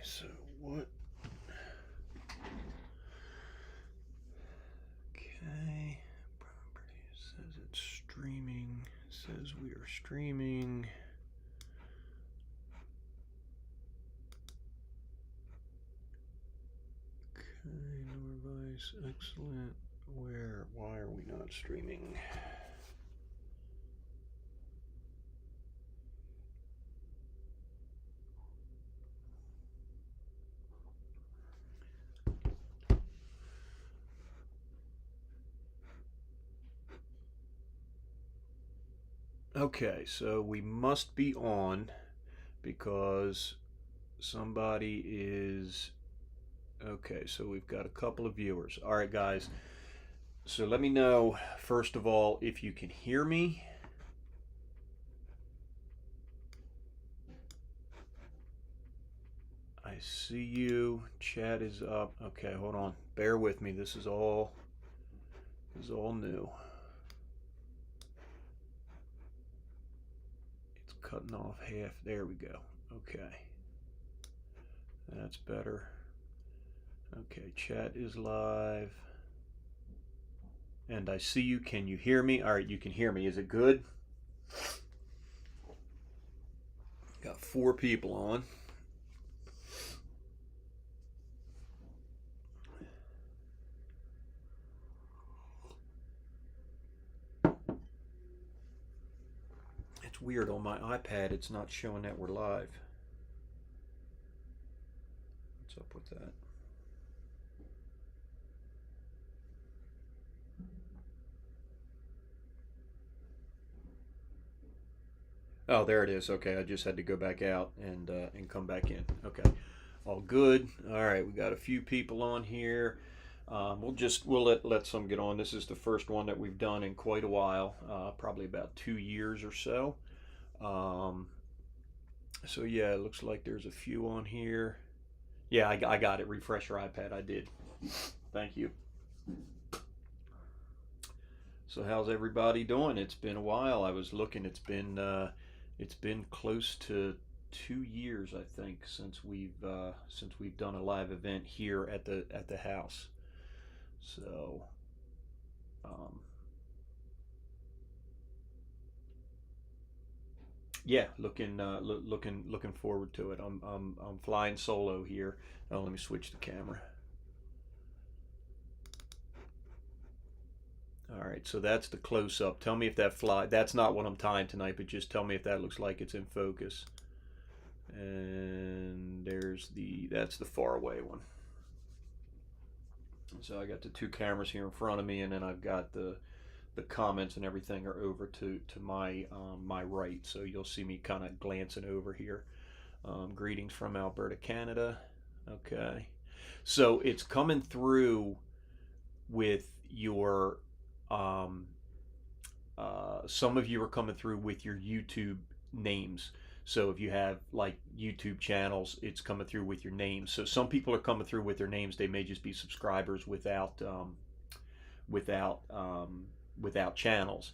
so what? Okay, property says it's streaming. Says we are streaming. Okay, Norvise, excellent. Where? Why are we not streaming? Okay, so we must be on because somebody is. Okay, so we've got a couple of viewers. All right, guys. So let me know, first of all, if you can hear me. I see you. Chat is up. Okay, hold on. Bear with me. This is all new. It's cutting off half. There we go. Okay. That's better. Okay, chat is live. And I see you. Can you hear me? All right, you can hear me. Is it good? Got 4 people on. It's weird on my iPad. It's not showing that we're live. What's up with that? Oh, there it is. Okay, I just had to go back out and come back in. Okay, all good. All right, we got a few people on here. We'll let some get on. This is the first one that we've done in quite a while, probably about 2 years or so. So yeah, it looks like there's a few on here. Yeah, I got it. Refresh your iPad. I did. Thank you. So how's everybody doing? It's been a while. I was looking. It's been close to 2 years, I think, since we've done a live event here at the house. So, um, yeah, looking forward to it. I'm flying solo here. Oh, let me switch the camera. All right, so that's the close up. Tell me if that fly. That's not what I'm tying tonight, but just tell me if that looks like it's in focus. And that's the far away one. So I got the 2 cameras here in front of me, and then I've got the comments and everything are over to my my right. So you'll see me kind of glancing over here. Greetings from Alberta, Canada. Okay, so it's coming through with your some of you are coming through with your YouTube names. So if you have like YouTube channels, it's coming through with your names. So some people are coming through with their names. They may just be subscribers without without channels.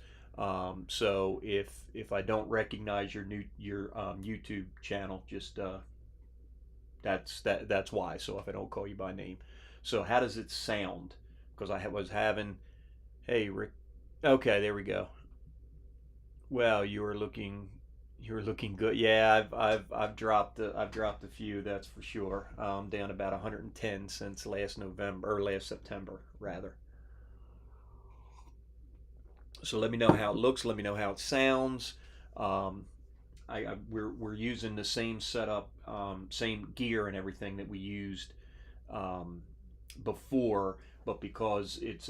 So if I don't recognize your YouTube channel, just that's why. So if I don't call you by name, so how does it sound? Because I was having, hey Rick, okay, there we go. Well, you were looking good. Yeah, I've dropped a few, that's for sure. Down about 110 since last November or last September rather. So let me know how it looks. Let me know how it sounds. Um, we're using the same setup, same gear and everything that we used um, before, but because it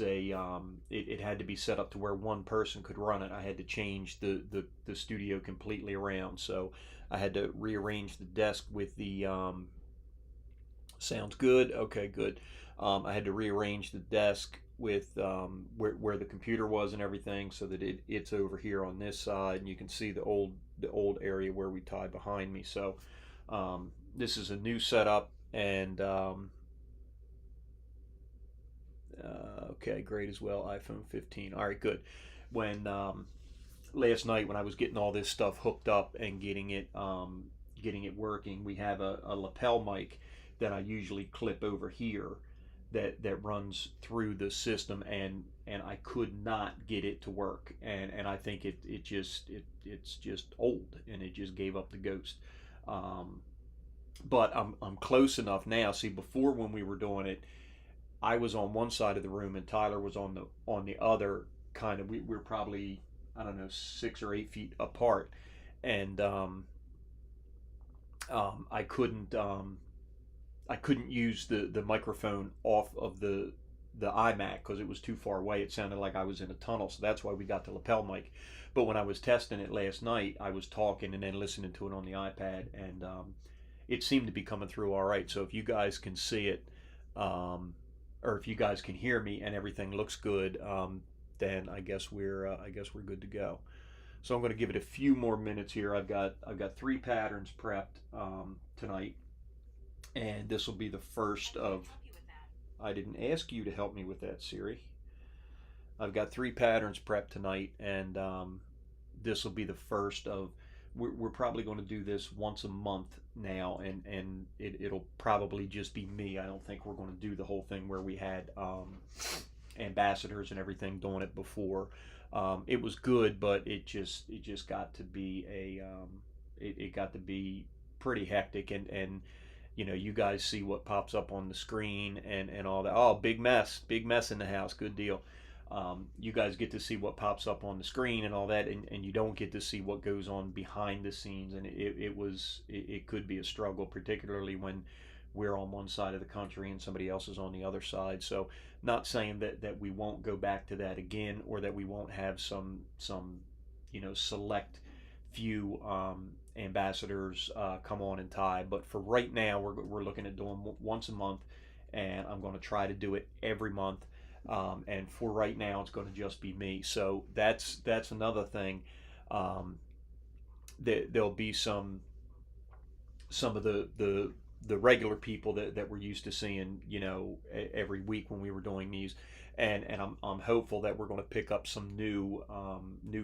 had to be set up to where one person could run it, I had to change the studio completely around. So I had to rearrange the desk with the sounds good. Okay, good. I had to rearrange the desk with where the computer was and everything, so that it's over here on this side, and you can see the old area where we tie behind me. So this is a new setup, and okay, great as well. iPhone 15. All right, good. When last night when I was getting all this stuff hooked up and getting it working, we have a lapel mic, that I usually clip over here that runs through the system, and I could not get it to work, and I think it's just old, and it just gave up the ghost. Um, but I'm close enough now. See, before when we were doing it, I was on one side of the room and Tyler was on the other. Kind of, we're probably, I don't know, 6 or 8 feet apart, and I couldn't use the microphone off of the iMac because it was too far away. It sounded like I was in a tunnel, so that's why we got the lapel mic. But when I was testing it last night, I was talking and then listening to it on the iPad, and it seemed to be coming through all right. So if you guys can see it, um, or if you guys can hear me and everything looks good, then I guess we're good to go. So I'm going to give it a few more minutes here. I've got 3 patterns prepped tonight, and this will be the first of. I didn't ask you to help me with that, Siri. I've got 3 patterns prepped tonight, and this will be the first of. We're probably going to do this once a month now, and it'll probably just be me. I don't think we're going to do the whole thing where we had ambassadors and everything doing it before. It was good, but it just got to be it got to be pretty hectic, and you guys see what pops up on the screen and all that. Oh, big mess in the house. Good deal. You guys get to see what pops up on the screen and all that, and you don't get to see what goes on behind the scenes. And it could be a struggle, particularly when we're on one side of the country and somebody else is on the other side. So, not saying that we won't go back to that again, or that we won't have some select few ambassadors come on and tie. But for right now, we're looking at doing once a month, and I'm going to try to do it every month. And for right now, it's going to just be me. So that's another thing. Um, there'll be some of the regular people that we're used to seeing, every week when we were doing these, and I'm hopeful that we're going to pick up some new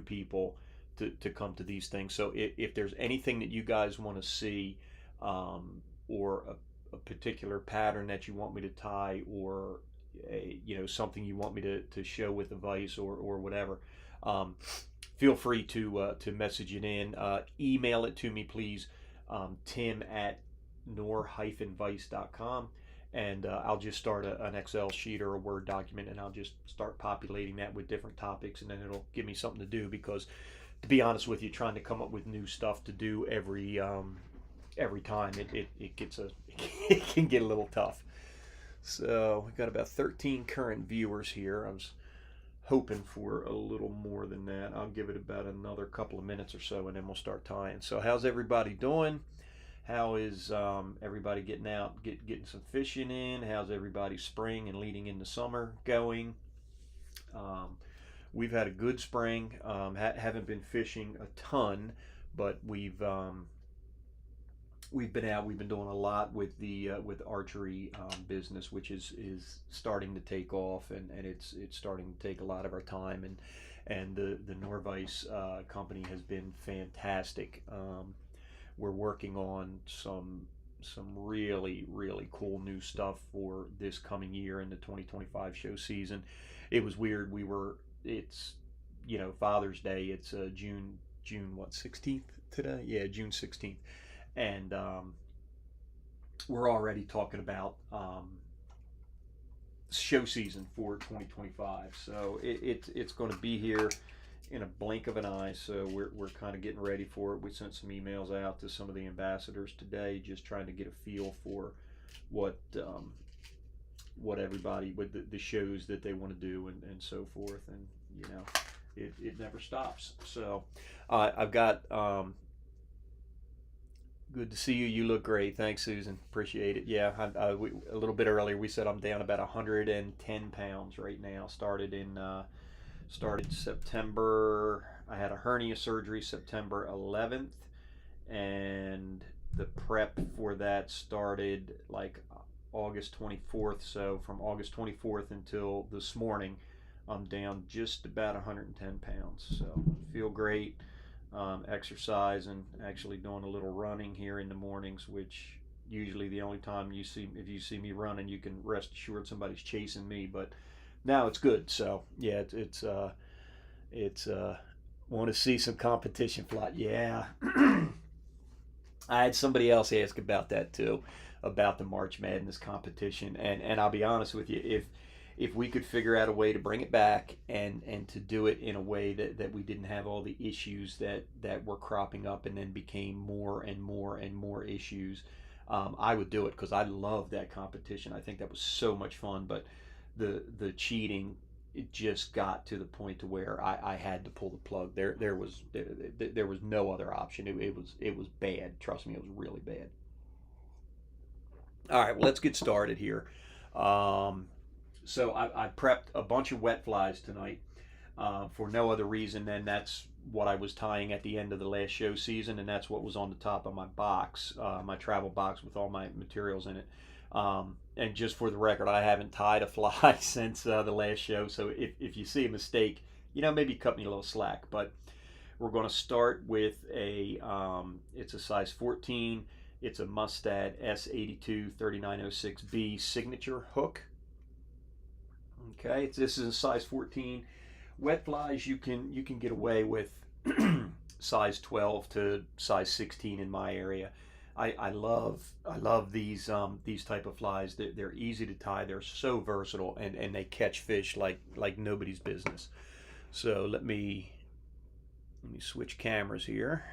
people to come to these things. So if there's anything that you guys want to see, or a particular pattern that you want me to tie, or something you want me to show with the vise, or whatever, feel free to message it in. Email it to me, please. Tim at nor-vise.com, and I'll just start an Excel sheet or a Word document, and I'll just start populating that with different topics, and then it'll give me something to do, because to be honest with you, trying to come up with new stuff to do every time, it gets it can get a little tough. So we've got about 13 current viewers here. I was hoping for a little more than that. I'll give it about another couple of minutes or so, and then we'll start tying. So how's everybody doing? How is everybody getting out, getting some fishing in? How's everybody's spring and leading into summer going? We've had a good spring. Haven't been fishing a ton, but we've been out. We've been doing a lot with the with archery business, which is starting to take off, and it's starting to take a lot of our time, and the Norvise company has been fantastic. We're working on some really cool new stuff for this coming year in the 2025 show season. It was weird. It's Father's Day. It's June what, 16th today? Yeah, June 16th, and we're already talking about show season for 2025. So it's going to be here in a blink of an eye. So we're kind of getting ready for it. We sent some emails out to some of the ambassadors today, just trying to get a feel for what everybody, with the shows that they want to do, and so forth. And it never stops. So I've got good to see you. You look great. Thanks, Susan. Appreciate it. Yeah, a little bit earlier we said I'm down about 110 pounds right now. Started September. I had a hernia surgery September 11th, and the prep for that started like August 24th. So from August 24th until this morning, I'm down just about 110 pounds. So feel great. Exercise and actually doing a little running here in the mornings, which usually the only time if you see me running, you can rest assured somebody's chasing me. But now it's good. So yeah, it's want to see some competition fly. Yeah, I had somebody else ask about that too, about the March Madness competition, and I'll be honest with you, if we could figure out a way to bring it back and to do it in a way that we didn't have all the issues that were cropping up and then became more and more and more issues, I would do it because I love that competition. I think that was so much fun, but the cheating, it just got to the point to where I had to pull the plug. There was no other option. It was bad. Trust me, it was really bad. All right, well, let's get started here. Um, so I prepped a bunch of wet flies tonight for no other reason than that's what I was tying at the end of the last show season, and that's what was on the top of my box, my travel box with all my materials in it. And just for the record, I haven't tied a fly since the last show, so if you see a mistake, maybe cut me a little slack. But we're going to start with it's a size 14. It's a Mustad S82 3906B signature hook. Okay, this is a size 14. Wet flies you can get away with size 12 to size 16 in my area. I love these type of flies. They're easy to tie. They're so versatile and they catch fish like nobody's business. So let me switch cameras here.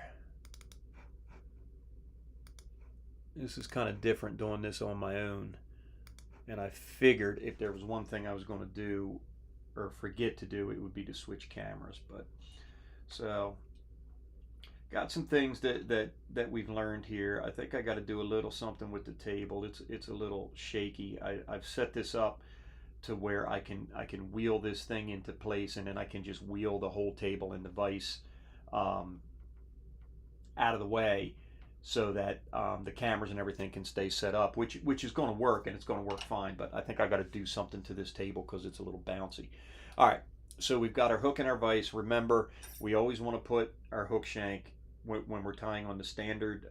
This is kind of different doing this on my own. And I figured if there was one thing I was going to do or forget to do, it would be to switch cameras. But so got some things that we've learned here. I think I got to do a little something with the table. It's a little shaky. I've set this up to where I can wheel this thing into place, and then I can just wheel the whole table and the vise um, out of the way so that the cameras and everything can stay set up, which is going to work, and it's going to work fine. But I think I got to do something to this table because it's a little bouncy. All right, so we've got our hook and our vise. Remember, we always want to put our hook shank when we're tying on the standard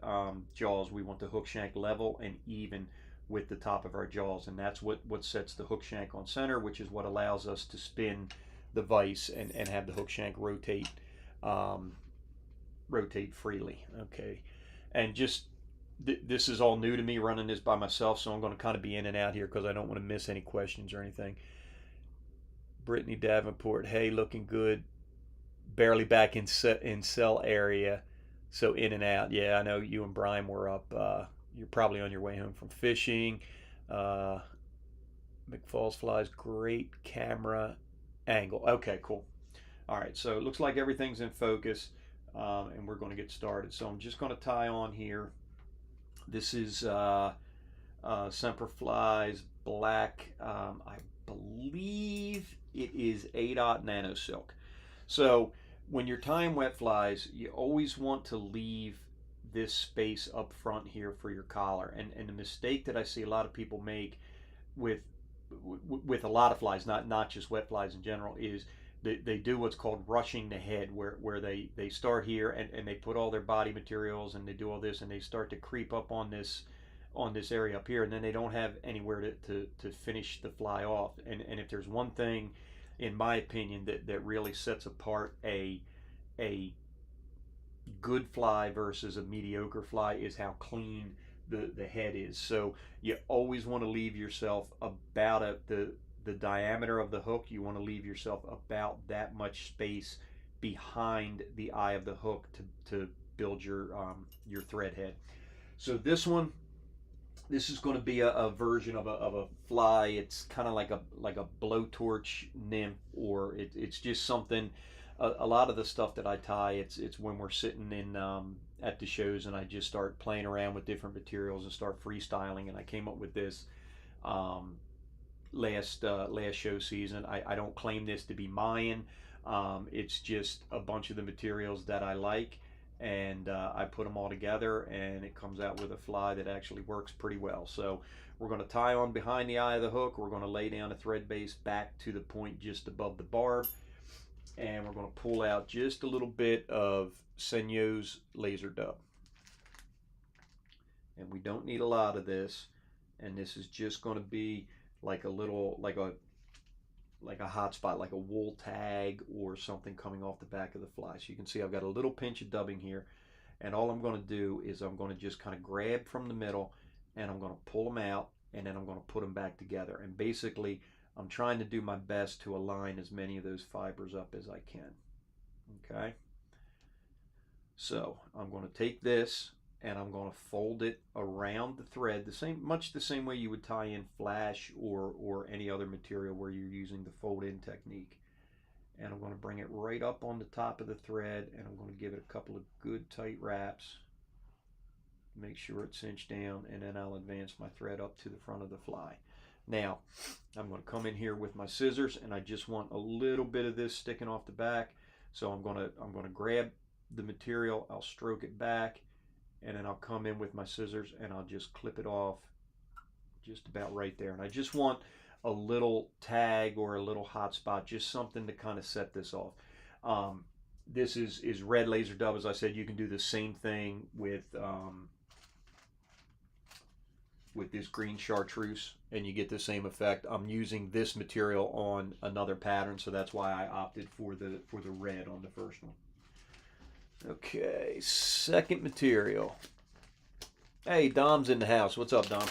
jaws. We want the hook shank level and even with the top of our jaws, and that's what sets the hook shank on center, which is what allows us to spin the vise and have the hook shank um, rotate freely. Okay, and just this is all new to me running this by myself, so I'm going to kind of be in and out here because I don't want to miss any questions or anything. Brittany Davenport, hey, looking good. Barely back in cell area, so in and out. Yeah, I know you and Brian were up. You're probably on your way home from fishing. Uh, McFalls flies, great camera angle. Okay, cool. All right, so it looks like everything's in focus, and we're going to get started. So I'm just going to tie on here. This is Semper Flies black. I believe it is A-Dot Nano Silk. So when you're tying wet flies, you always want to leave this space up front here for your collar. And the mistake that I see a lot of people make with with a lot of flies, not just wet flies in general, is they do what's called rushing the head, where they start here and they put all their body materials and they do all this and they start to creep up on this area up here, and then they don't have anywhere to finish the fly off. And if there's one thing, in my opinion, that really sets apart a good fly versus a mediocre fly is how clean the head is. So you always want to leave yourself about the diameter of the hook. You want to leave yourself about that much space behind the eye of the hook to build your thread head. So this is going to be a version of a fly. It's kind of like a blowtorch nymph, or it's just something. A lot of the stuff that I tie, it's when we're sitting in at the shows, and I just start playing around with different materials and start freestyling. And I came up with this last show season. I don't claim this to be mine. It's just a bunch of the materials that I like, and I put them all together, and it comes out with a fly that actually works pretty well. So we're going to tie on behind the eye of the hook. We're going to lay down a thread base back to the point just above the barb, and we're going to pull out just a little bit of Senyo's laser dub. and we don't need a lot of this. And this is just going to be like a little, like a hot spot, like a wool tag or something coming off the back of the fly. So you can see I've got a little pinch of dubbing here, and all I'm going to do is I'm going to just kind of grab from the middle, and I'm going to pull them out, and then I'm going to put them back together. And basically I'm trying to do my best to align as many of those fibers up as I can. Okay, so I'm going to take this and I'm going to fold it around the thread, much the same way you would tie in flash or any other material where you're using the fold in technique. And I'm going to bring it right up on the top of the thread, and I'm going to give it a couple of good tight wraps. Make sure it's cinched down, and then I'll advance my thread up to the front of the fly. Now, I'm going to come in here with my scissors, and I just want a little bit of this sticking off the back. So I'm going to grab the material, I'll stroke it back, and then I'll come in with my scissors and I'll just clip it off just about right there. And I just want a little tag or a little hot spot, just something to kind of set this off. This is red laser dub. As I said, you can do the same thing with this green chartreuse and you get the same effect. I'm using this material on another pattern, so that's why I opted for the red on the first one. Okay, second material. Hey, Dom's in the house. What's up, Dom?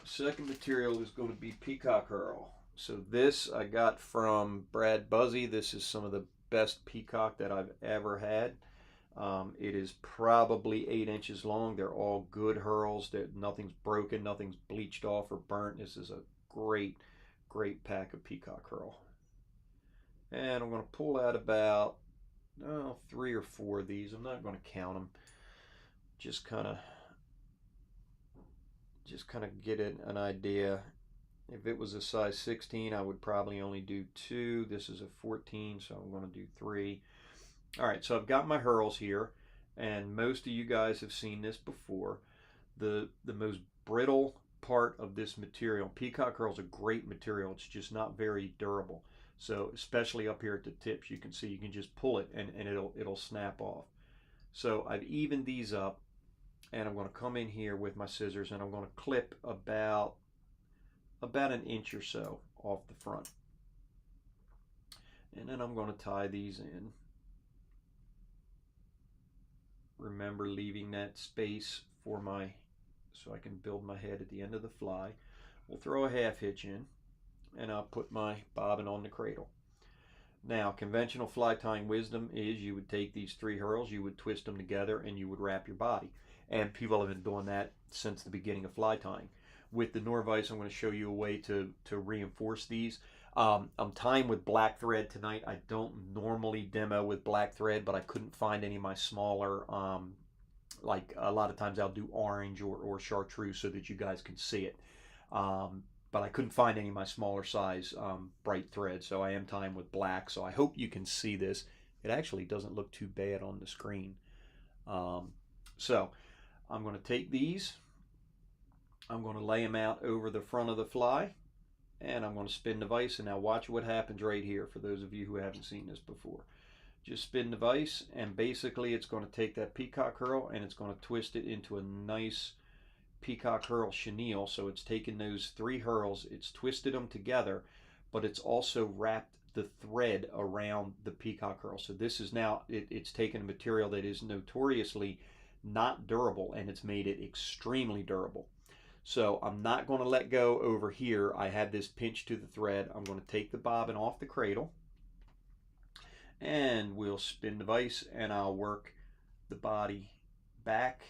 Second material is going to be peacock herl. So this I got from Brad Buzzy. This is some of the best peacock that I've ever had. It is probably 8 inches long. They're all good herls. Nothing's broken, nothing's bleached off or burnt. This is a great, great pack of peacock herl. And I'm going to pull out about 3 or 4 of these. I'm not going to count them. Just kind of get an idea. If it was a size 16, I would probably only do 2. This is a 14, so I'm going to do 3. All right, so I've got my herls here, and most of you guys have seen this before. The most brittle part of this material, peacock herl is a great material. It's just not very durable. So especially up here at the tips, you can see you can just pull it and it'll snap off. So I've evened these up, and I'm going to come in here with my scissors and I'm going to clip about an inch or so off the front. And then I'm going to tie these in. Remember leaving that space for so I can build my head at the end of the fly. We'll throw a half hitch in, and I'll put my bobbin on the cradle. Now, conventional fly tying wisdom is you would take these 3 herls, you would twist them together, and you would wrap your body. And people have been doing that since the beginning of fly tying. With the Norvise, I'm going to show you a way to reinforce these. I'm tying with black thread tonight. I don't normally demo with black thread, but I couldn't find any of my smaller, like a lot of times I'll do orange or chartreuse so that you guys can see it. But I couldn't find any of my smaller size bright thread, so I am tying with black. So I hope you can see this. It actually doesn't look too bad on the screen. So I'm going to take these, I'm going to lay them out over the front of the fly, and I'm going to spin the vise. And now watch what happens right here for those of you who haven't seen this before. Just spin the vise, and basically it's going to take that peacock herl and it's going to twist it into a nice peacock herl chenille. So it's taken those 3 herls, it's twisted them together, but it's also wrapped the thread around the peacock herl. So this is now, it's taken a material that is notoriously not durable, and it's made it extremely durable. So I'm not going to let go over here. I have this pinched to the thread. I'm going to take the bobbin off the cradle, and we'll spin the vise, and I'll work the body back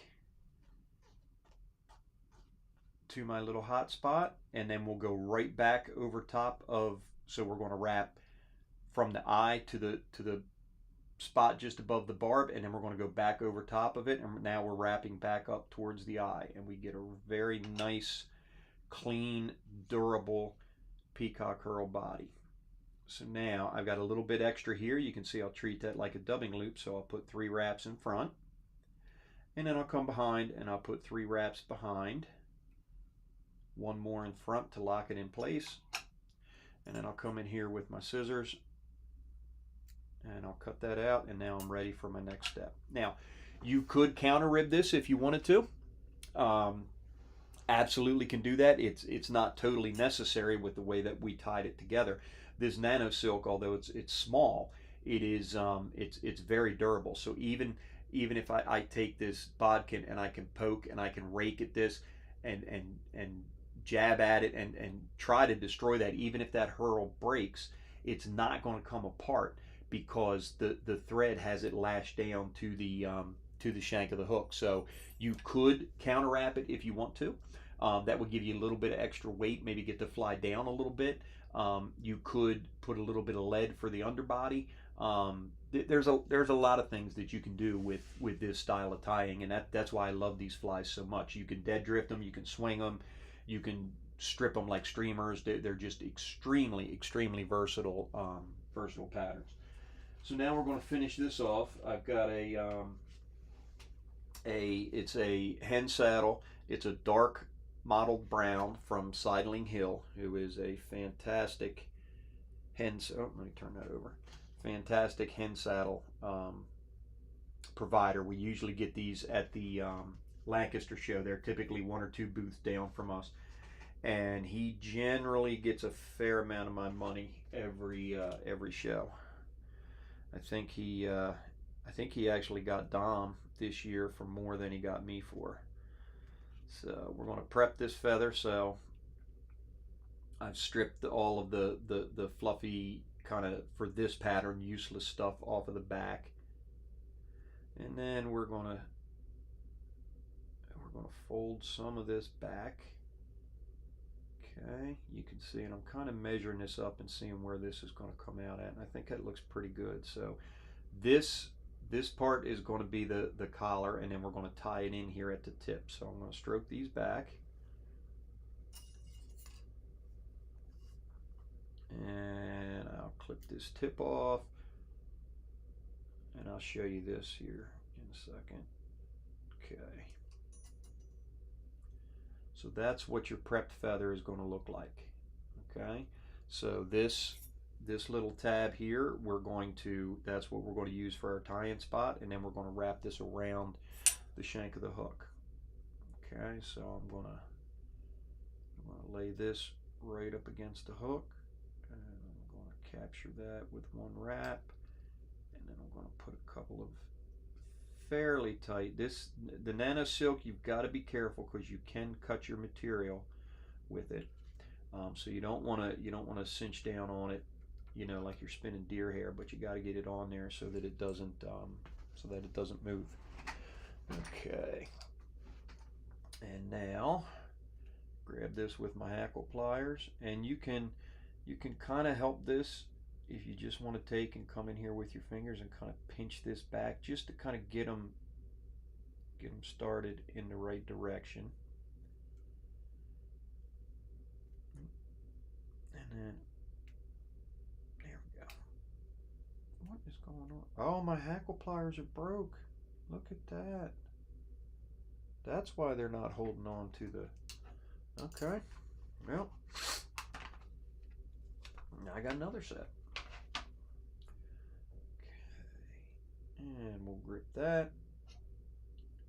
to my little hot spot, and then we'll go right back over top of, so we're going to wrap from the eye to the spot just above the barb, and then we're going to go back over top of it, and now we're wrapping back up towards the eye, and we get a very nice, clean, durable peacock herl body. So now I've got a little bit extra here. You can see I'll treat that like a dubbing loop, so I'll put 3 wraps in front, and then I'll come behind and I'll put 3 wraps behind, 1 more in front to lock it in place, and then I'll come in here with my scissors and I'll cut that out, and now I'm ready for my next step. Now, You could counter rib this if you wanted to. Um, Absolutely can do that. It's not totally necessary with the way that we tied it together. This nano silk, although it's small, it is it's very durable. So even if I take this bodkin and I can poke and I can rake at this and jab at it and try to destroy that, even if that hurl breaks, it's not going to come apart because the thread has it lashed down to the shank of the hook. So you could counterwrap it if you want to. That would give you a little bit of extra weight, maybe get the fly down a little bit. You could put a little bit of lead for the underbody. There's a lot of things that you can do with this style of tying, and that's why I love these flies so much. You can dead drift them, you can swing them, you can strip them like streamers. They're just extremely versatile patterns. So now we're going to finish this off. I've got it's a hen saddle. It's a dark mottled brown from Sidling Hill, who is a fantastic hen. Oh, let me turn that over. Fantastic hen saddle provider. We usually get these at the Lancaster show. They're typically one or two booths down from us, and he generally gets a fair amount of my money every show. I think he actually got Dom this year for more than he got me for. So we're going to prep this feather. So I've stripped all of the fluffy kind of, for this pattern, useless stuff off of the back. And then we're going to fold some of this back. Okay, you can see, and I'm kind of measuring this up and seeing where this is going to come out at, and I think that looks pretty good. So this part is going to be the collar, and then we're going to tie it in here at the tip. So I'm going to stroke these back, and I'll clip this tip off, and I'll show you this here in a second. Okay, so that's what your prepped feather is going to look like. Okay, so this little tab here, that's what we're going to use for our tie-in spot, and then we're going to wrap this around the shank of the hook. Okay, so I'm going to lay this right up against the hook, and I'm going to capture that with one wrap, and then I'm going to put a couple of fairly tight. The nano silk, you've got to be careful because you can cut your material with it. So you don't want to cinch down on it, like you're spinning deer hair, but you got to get it on there so that it doesn't move. Okay. And now grab this with my hackle pliers, and you can kind of help this if you just want to take and come in here with your fingers and kind of pinch this back just to kind of get them started in the right direction. And then there we go. What is going on? Oh, my hackle pliers are broke. Look at that. That's why they're not holding on to the... Okay. Well, I got another set. Okay. And we'll grip that.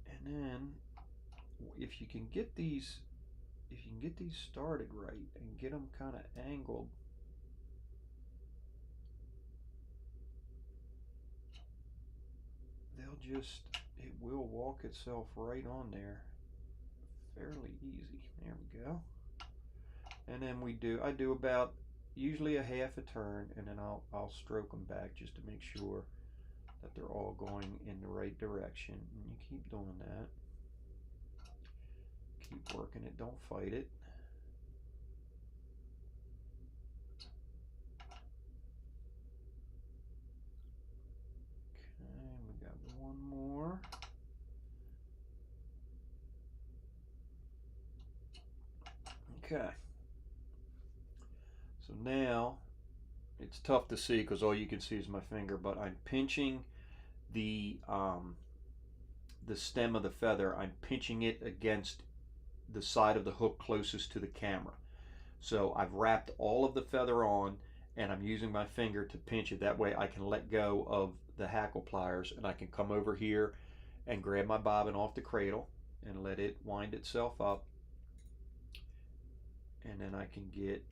And then if you can get these started right and get them kind of angled, it will walk itself right on there fairly easy. There we go. And then I do about usually a half a turn, and then I'll stroke them back just to make sure that they're all going in the right direction. And you keep doing that. Keep working it, don't fight it. Okay, we got one more. Okay. So now it's tough to see because all you can see is my finger, but I'm pinching the stem of the feather. I'm pinching it against the side of the hook closest to the camera. So I've wrapped all of the feather on, and I'm using my finger to pinch it. That way I can let go of the hackle pliers, and I can come over here and grab my bobbin off the cradle and let it wind itself up, and then I can get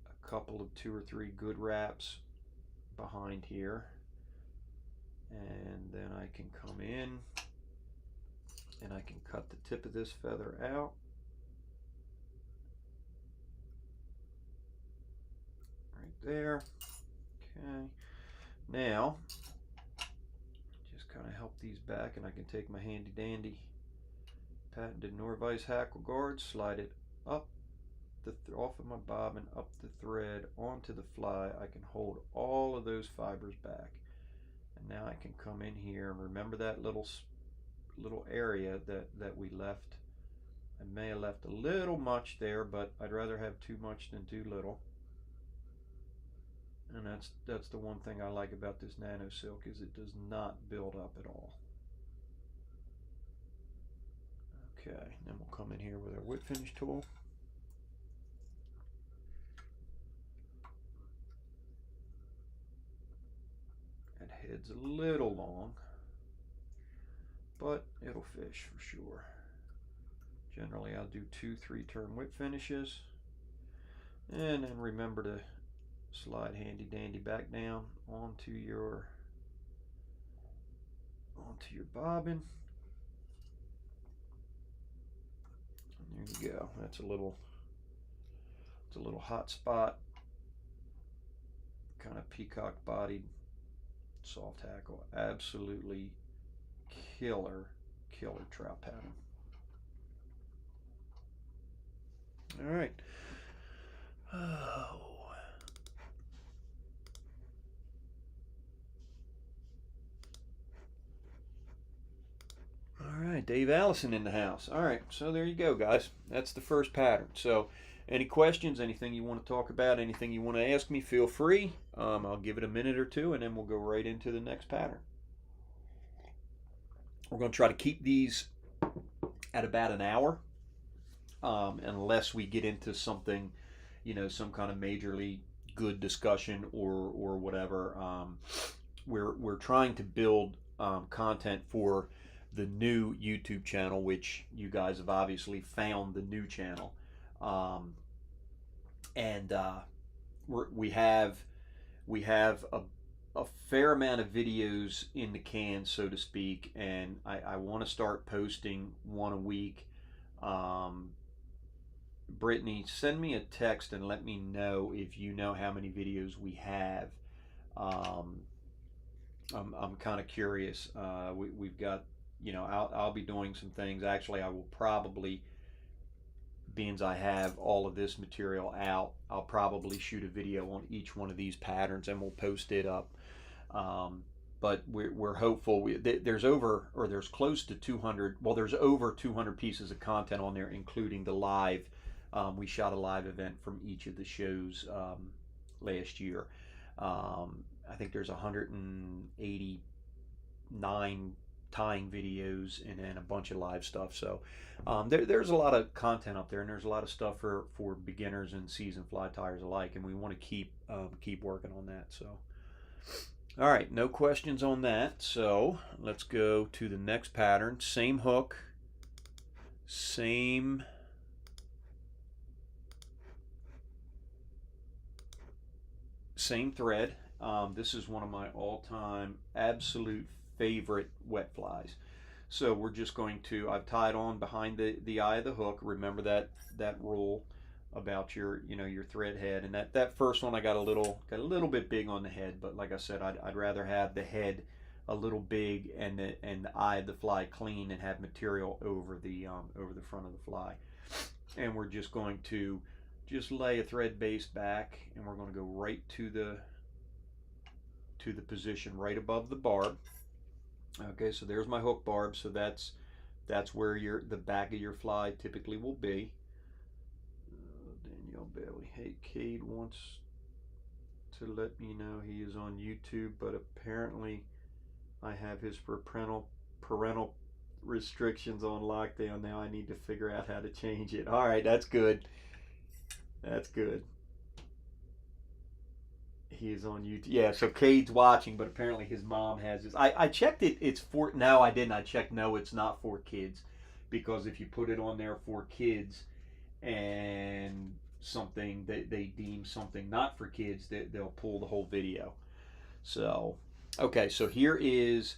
a couple of 2 or 3 good wraps behind here, and then I can come in and I can cut the tip of this feather out. Right there. Okay. Now, just kind of help these back, and I can take my handy dandy patented Norvise hackle guard, slide it up off of my bobbin, up the thread, onto the fly. I can hold all of those fibers back. And now I can come in here and remember that little area that we left. I may have left a little much there, but I'd rather have too much than too little. And that's the one thing I like about this nano silk, is it does not build up at all. Okay, then we'll come in here with our whip finish tool. That head's a little long, but it'll fish for sure. Generally I'll do 2-3 turn whip finishes, and then remember to slide handy dandy back down onto your bobbin. And there you go. It's a little hot spot, kind of peacock bodied soft hackle. Absolutely killer trout pattern. All right. Oh. All right, Dave Allison in the house. All right, so there you go, guys. That's the first pattern. So any questions, anything you want to talk about, anything you want to ask me, feel free. I'll give it a minute or two, and then we'll go right into the next pattern. We're going to try to keep these at about an hour, unless we get into something, some kind of majorly good discussion or whatever. We're trying to build content for the new YouTube channel, which you guys have obviously found the new channel, and we have a fair amount of videos in the can, so to speak, and I want to start posting one a week. Brittany, send me a text and let me know if you know how many videos we have. I'm kind of curious. We've got, I'll be doing some things. Actually, I will probably, being as I have all of this material out, I'll probably shoot a video on each one of these patterns and we'll post it up. But we're hopeful. There's close to 200. Well, there's over 200 pieces of content on there, including the live. We shot a live event from each of the shows last year. I think there's 189 tying videos and then a bunch of live stuff. So there's a lot of content up there, and there's a lot of stuff for beginners and seasoned fly tyers alike, and we want to keep working on that. So all right, no questions on that. So let's go to the next pattern. Same hook, same thread. This is one of my all-time absolute favorite wet flies. So we're just going to, I've tied on behind the eye of the hook. Remember that rule about your thread head, and that first one I got a little bit big on the head, but like I said, I'd rather have the head a little big and the eye of the fly clean and have material over the front of the fly. And we're just going to lay a thread base back, and we're going to go right to the position right above the barb. Okay, so there's my hook barb. So that's where the back of your fly typically will be. Danielle Bailey. Hey, Cade wants to let me know he is on YouTube, but apparently I have his parental restrictions on lockdown. Now I need to figure out how to change it. All right, that's good. That's good. He is on YouTube. Yeah, so Cade's watching, but apparently his mom has this. I checked it. It's for. No, I didn't. I checked. No, it's not for kids, because if you put it on there for kids and something that they deem something not for kids, they'll pull the whole video. So, okay, so here is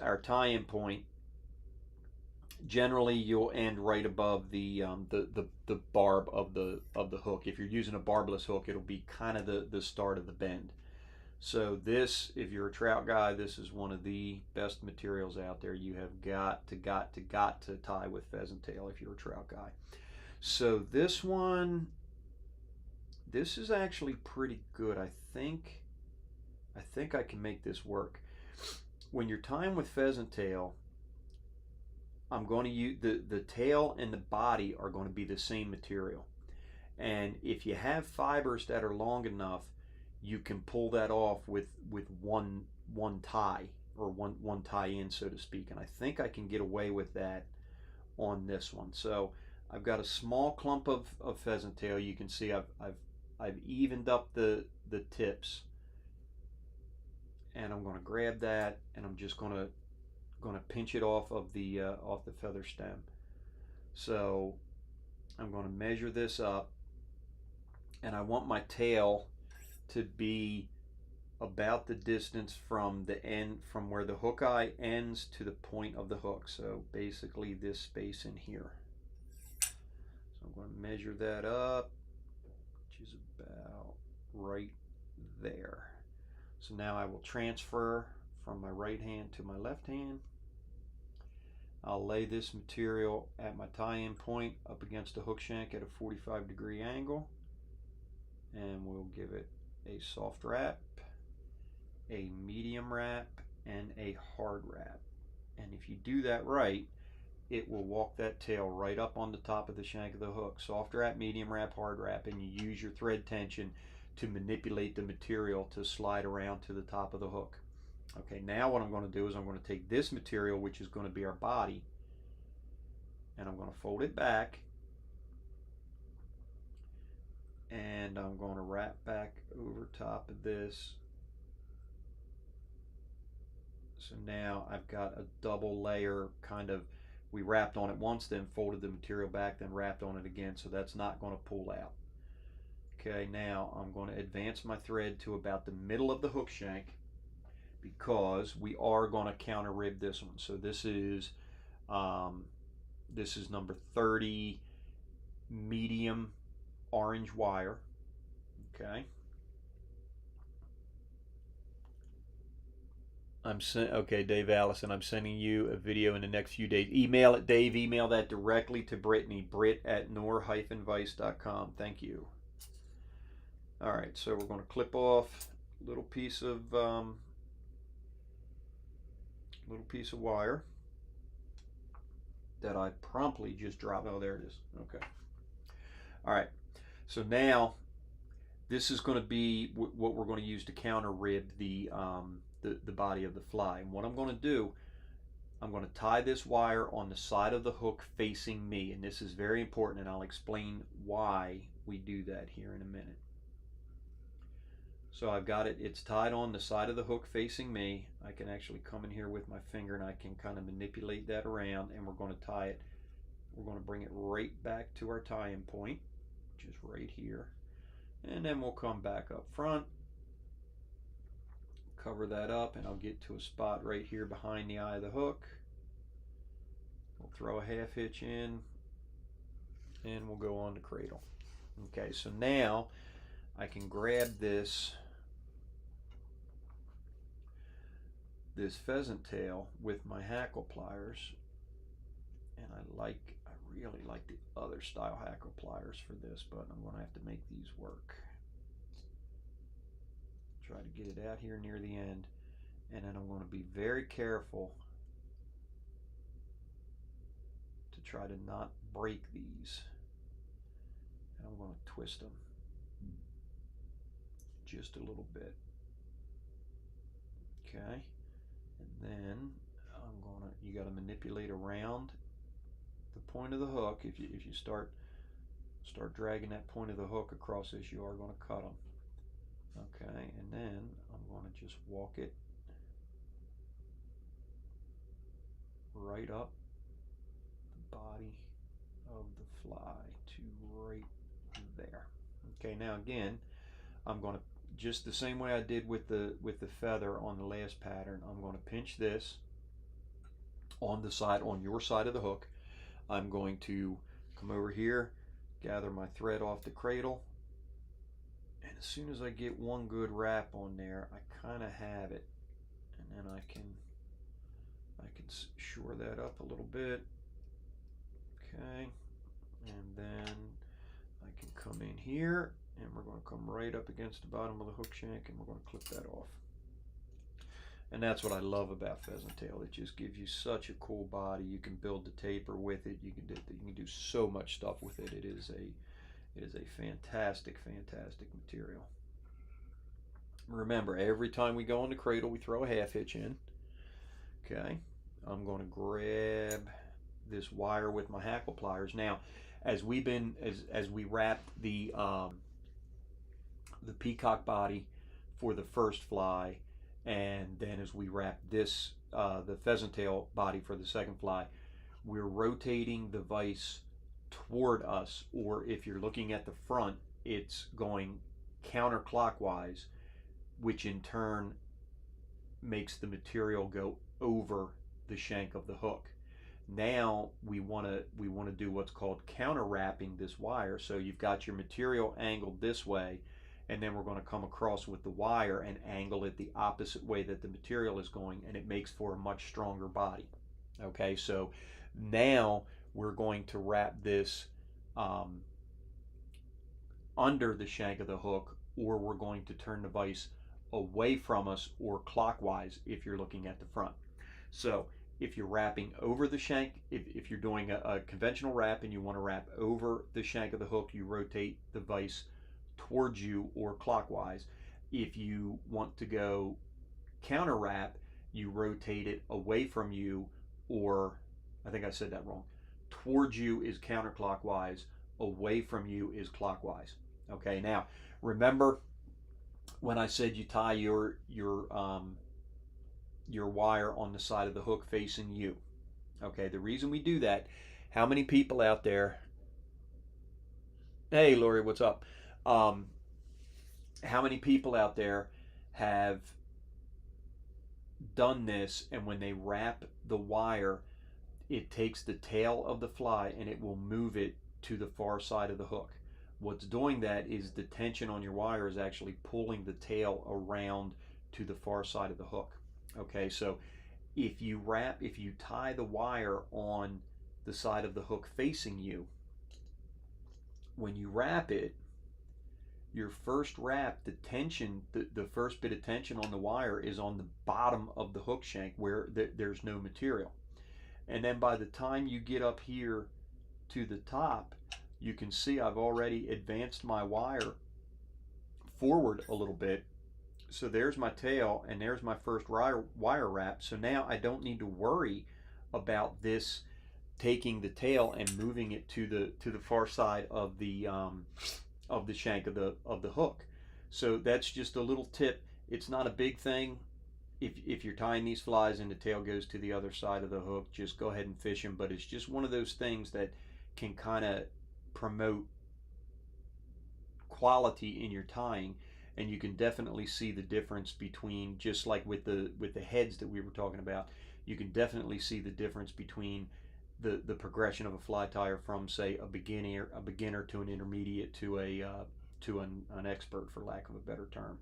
our tie-in point. Generally, you'll end right above the barb of the hook. If you're using a barbless hook, it'll be kind of the start of the bend. So this, if you're a trout guy, this is one of the best materials out there. You have got to tie with pheasant tail if you're a trout guy. So this one, this is actually pretty good. I think I can make this work. When you're tying with pheasant tail, I'm going to use the tail and the body are going to be the same material. And if you have fibers that are long enough, you can pull that off with one tie, or one tie in, so to speak. And I think I can get away with that on this one. So I've got a small clump of pheasant tail. You can see I've evened up the tips, and I'm going to grab that, and I'm just going to pinch it off of the feather stem. So I'm going to measure this up, and I want my tail to be about the distance from the end, from where the hook eye ends to the point of the hook. So basically this space in here. So I'm going to measure that up, which is about right there. So now I will transfer from my right hand to my left hand. I'll lay this material at my tie-in point up against the hook shank at a 45-degree angle, and we'll give it a soft wrap, a medium wrap, and a hard wrap. And if you do that right, it will walk that tail right up on the top of the shank of the hook. Soft wrap, medium wrap, hard wrap, and you use your thread tension to manipulate the material to slide around to the top of the hook. Okay, now what I'm going to do is I'm going to take this material, which is going to be our body, and I'm going to fold it back, and I'm going to wrap back over top of this. So now I've got a double layer, kind of, we wrapped on it once, then folded the material back, then wrapped on it again, so that's not going to pull out. Okay, now I'm going to advance my thread to about the middle of the hook shank, because we are going to counter rib this one. So this is number 30 medium orange wire. Okay. Okay, Dave Allison, I'm sending you a video in the next few days. Email it, Dave. Email that directly to Brittany, Brit@nor-vise.com. Thank you. All right, so we're going to clip off a little piece of wire that I promptly just dropped. Oh, there it is. Okay. All right. So now this is going to be what we're going to use to counter rib the body of the fly. And what I'm going to do, I'm going to tie this wire on the side of the hook facing me, and this is very important, and I'll explain why we do that here in a minute. So I've got it, it's tied on the side of the hook facing me. I can actually come in here with my finger and I can kind of manipulate that around, and we're going to tie it, we're going to bring it right back to our tie-in point, which is right here. And then we'll come back up front, cover that up, and I'll get to a spot right here behind the eye of the hook. We'll throw a half hitch in, and we'll go on to cradle. Okay, so now I can grab this pheasant tail with my hackle pliers, and I really like the other style hackle pliers for this, but I'm going to have to make these work. Try to get it out here near the end, and then I'm going to be very careful to try to not break these, and I'm going to twist them just a little bit. Okay, and then you got to manipulate around the point of the hook. If you start dragging that point of the hook across this, you are going to cut them. Okay, and then I'm going to just walk it right up the body of the fly to right there. Okay, now again, I'm going to, just the same way I did with the feather on the last pattern, I'm going to pinch this on the side, on your side of the hook. I'm going to come over here, gather my thread off the cradle, and as soon as I get one good wrap on there, I kind of have it, and then I can shore that up a little bit. Okay, and then I can come in here, and we're going to come right up against the bottom of the hook shank, and we're going to clip that off. And that's what I love about pheasant tail. It just gives you such a cool body. You can build the taper with it. You can do so much stuff with it. It is a fantastic, fantastic material. Remember, every time we go on the cradle, we throw a half hitch in. Okay, I'm going to grab this wire with my hackle pliers. Now, as we wrap the peacock body for the first fly, and then as we wrap this the pheasant tail body for the second fly, we're rotating the vise toward us, or if you're looking at the front, it's going counterclockwise, which in turn makes the material go over the shank of the hook. Now we want to do what's called counter wrapping this wire. So you've got your material angled this way, and then we're going to come across with the wire and angle it the opposite way that the material is going, and it makes for a much stronger body. Okay, so now we're going to wrap this under the shank of the hook, or we're going to turn the vise away from us, or clockwise if you're looking at the front. So if you're wrapping over the shank, if you're doing a conventional wrap and you want to wrap over the shank of the hook, you rotate the vise towards you or clockwise. If you want to go counter wrap, you rotate it away from you, or I think I said that wrong. Towards you is counterclockwise, away from you is clockwise. Okay, now remember when I said you tie your wire on the side of the hook facing you. Okay, the reason we do that, how many people out there, hey Lori, what's up? How many people out there have done this, and when they wrap the wire, it takes the tail of the fly and it will move it to the far side of the hook? What's doing that is the tension on your wire is actually pulling the tail around to the far side of the hook. Okay, so if you tie the wire on the side of the hook facing you, when you wrap it, your first wrap, the tension, the first bit of tension on the wire is on the bottom of the hook shank where there's no material. And then by the time you get up here to the top, you can see I've already advanced my wire forward a little bit. So there's my tail, and there's my first wire wrap. So now I don't need to worry about this taking the tail and moving it to the far side of the shank of the hook. So that's just a little tip. It's not a big thing. If you're tying these flies and the tail goes to the other side of the hook, just go ahead and fish them. But it's just one of those things that can kind of promote quality in your tying, and you can definitely see the difference between, just like with the heads that we were talking about, you can definitely see the difference between the progression of a fly tyer from, say, a beginner to an intermediate to an expert, for lack of a better term.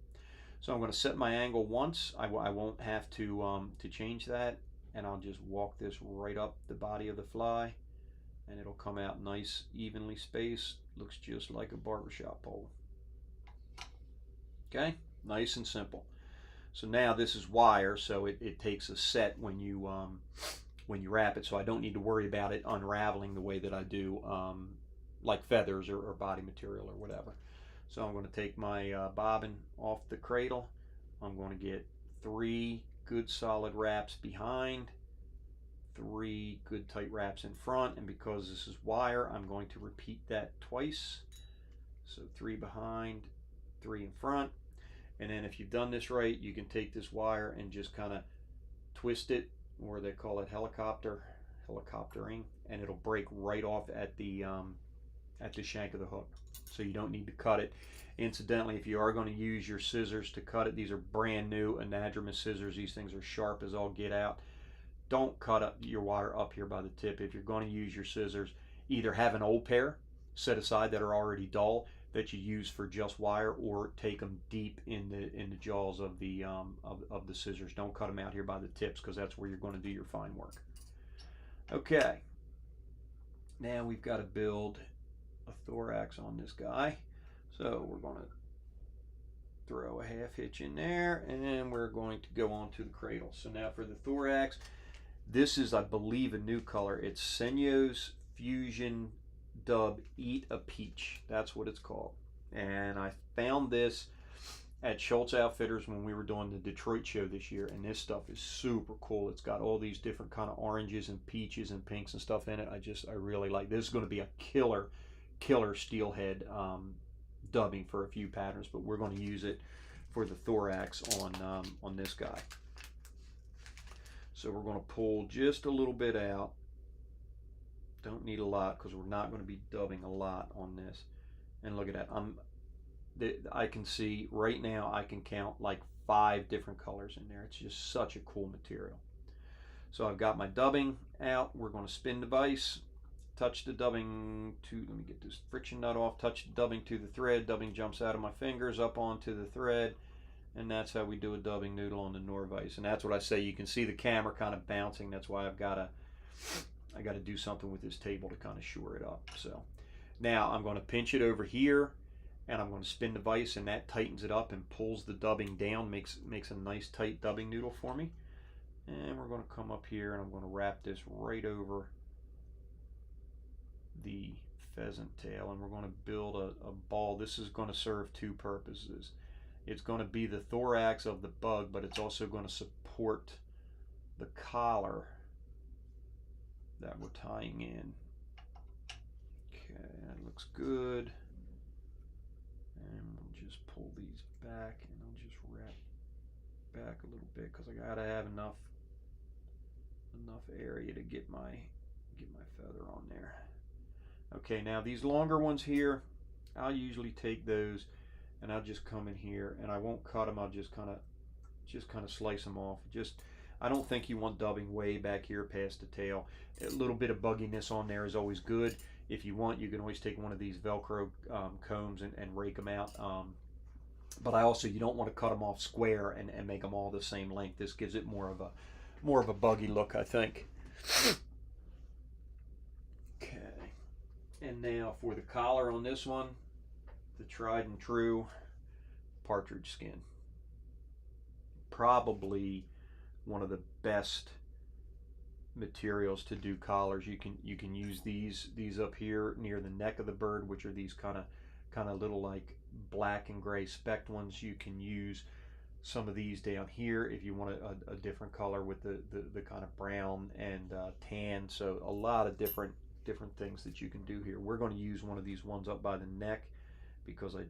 So I'm going to set my angle once. I won't have to change that, and I'll just walk this right up the body of the fly, and it'll come out nice, evenly spaced. Looks just like a barbershop pole. Okay, nice and simple. So now this is wire, so it takes a set when you wrap it, so I don't need to worry about it unraveling the way that I do like feathers or body material or whatever. So I'm going to take my bobbin off the cradle. I'm going to get 3 good solid wraps behind, 3 good tight wraps in front, and because this is wire, I'm going to repeat that twice. So 3 behind, 3 in front. And then if you've done this right, you can take this wire and just kind of twist it, or they call it helicoptering, and it'll break right off at the shank of the hook. So you don't need to cut it. Incidentally, if you are going to use your scissors to cut it, these are brand new anadromous scissors. These things are sharp as all get out. Don't cut up your wire up here by the tip. If you're going to use your scissors, either have an old pair set aside that are already dull that you use for just wire, or take them deep in the jaws of the scissors. Don't cut them out here by the tips, because that's where you're going to do your fine work. Okay, now we've got to build a thorax on this guy. So we're going to throw a half hitch in there, and we're going to go on to the cradle. So now for the thorax, this is, I believe, a new color. It's Senyo's Fusion Dub Eat a Peach. That's what it's called. And I found this at Schultz Outfitters when we were doing the Detroit show this year, and this stuff is super cool. It's got all these different kind of oranges and peaches and pinks and stuff in it. I really like this. Is going to be a killer steelhead dubbing for a few patterns, but we're going to use it for the thorax on this guy. So we're going to pull just a little bit out. Don't need a lot, because we're not going to be dubbing a lot on this. And look at that. I can see right now, I can count like 5 different colors in there. It's just such a cool material. So I've got my dubbing out. We're going to spin the vise, touch the dubbing to, let me get this friction nut off, touch the dubbing to the thread. Dubbing jumps out of my fingers up onto the thread. And that's how we do a dubbing noodle on the Norvise. And that's what I say. You can see the camera kind of bouncing. That's why I got to do something with this table to kind of shore it up. So now I'm going to pinch it over here, and I'm going to spin the vise, and that tightens it up and pulls the dubbing down, makes a nice tight dubbing noodle for me. And we're going to come up here, and I'm going to wrap this right over the pheasant tail, and we're going to build a ball. This is going to serve 2 purposes. It's going to be the thorax of the bug, but it's also going to support the collar that we're tying in. Okay, that looks good. And we'll just pull these back, and I'll just wrap back a little bit, because I gotta have enough area to get my feather on there. Okay, now these longer ones here, I'll usually take those, and I'll just come in here, and I won't cut them. I'll just kind of slice them off. I don't think you want dubbing way back here past the tail. A little bit of bugginess on there is always good. If you want, you can always take one of these Velcro combs and rake them out. But you don't want to cut them off square and make them all the same length. This gives it more of a buggy look, I think. Okay, and now for the collar on this one, the tried and true partridge skin. Probably one of the best materials to do collars. You can use these up here near the neck of the bird, which are these kind of little like black and gray specked ones. You can use some of these down here if you want a different color with the kind of brown and tan. So a lot of different things that you can do here. We're going to use one of these ones up by the neck, because I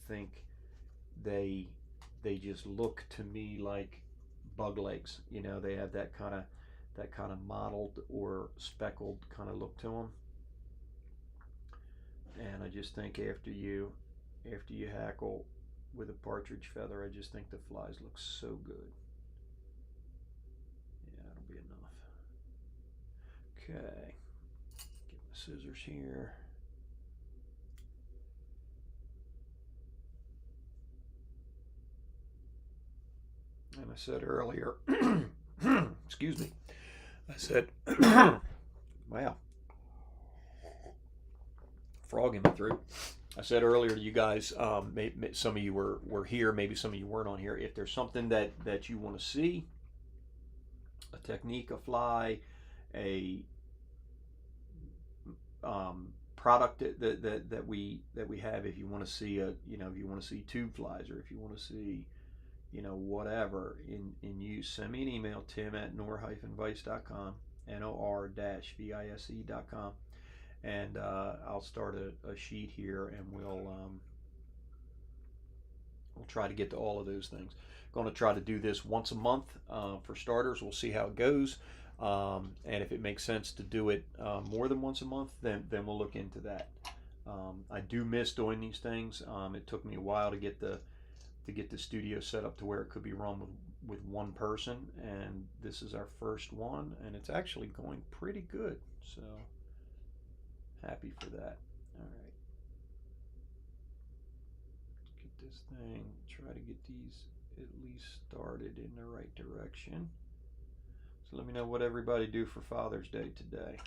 think they just look to me like bug legs. You know, they have that kind of mottled or speckled kind of look to them. And I just think after you hackle with a partridge feather, I just think the flies look so good. Yeah, that'll be enough. Okay, get my scissors here. And I said earlier, excuse me, I said, wow, frog in my throat. I said earlier to you guys, some of you were here, maybe some of you weren't on here. If there's something that you want to see, a technique, a fly, a product that we have, if you want to see if you want to see tube flies, or if you want to see whatever in use, send me an email, tim@nor-vise.com, nor-vise.com, and I'll start a sheet here, and We'll try to get to all of those things. Going to try to do this once a month for starters. We'll see how it goes. And if it makes sense to do it more than once a month, then we'll look into that. I do miss doing these things. It took me a while to get the studio set up to where it could be run with one person, and this is our first one, and it's actually going pretty good. So happy for that. All right, get this thing. Try to get these at least started in the right direction. So let me know what everybody do for Father's Day today.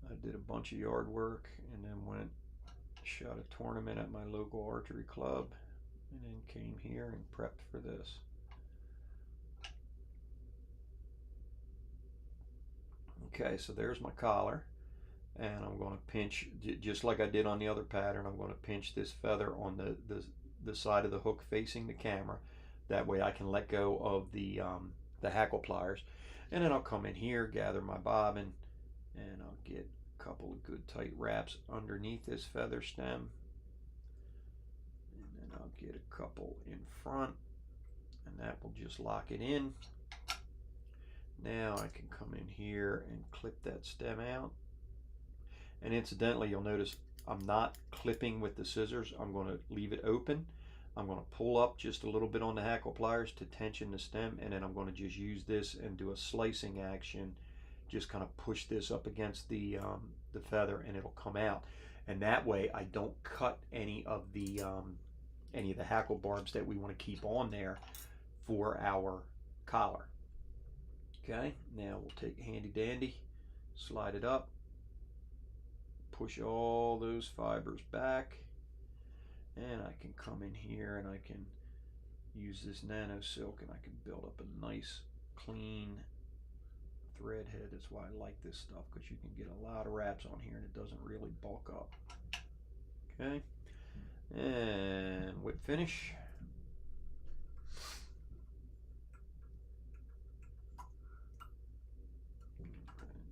I did a bunch of yard work and then shot a tournament at my local archery club, and then came here and prepped for this. Okay, so there's my collar, and I'm going to pinch, just like I did on the other pattern, I'm going to pinch this feather on the side of the hook facing the camera. That way I can let go of the hackle pliers, and then I'll come in here, gather my bobbin, and I'll get a couple of good tight wraps underneath this feather stem, and then I'll get a couple in front, and that will just lock it in. Now I can come in here and clip that stem out. And incidentally, you'll notice I'm not clipping with the scissors. I'm going to leave it open. I'm going to pull up just a little bit on the hackle pliers to tension the stem, and then I'm going to just use this and do a slicing action. Just kind of push this up against the feather, and it'll come out. And that way I don't cut any of the hackle barbs that we want to keep on there for our collar. Okay, now we'll take handy dandy, slide it up, push all those fibers back, and I can come in here and I can use this nano silk, and I can build up a nice clean thread head. That's why I like this stuff, because you can get a lot of wraps on here and it doesn't really bulk up. Okay, and whip finish.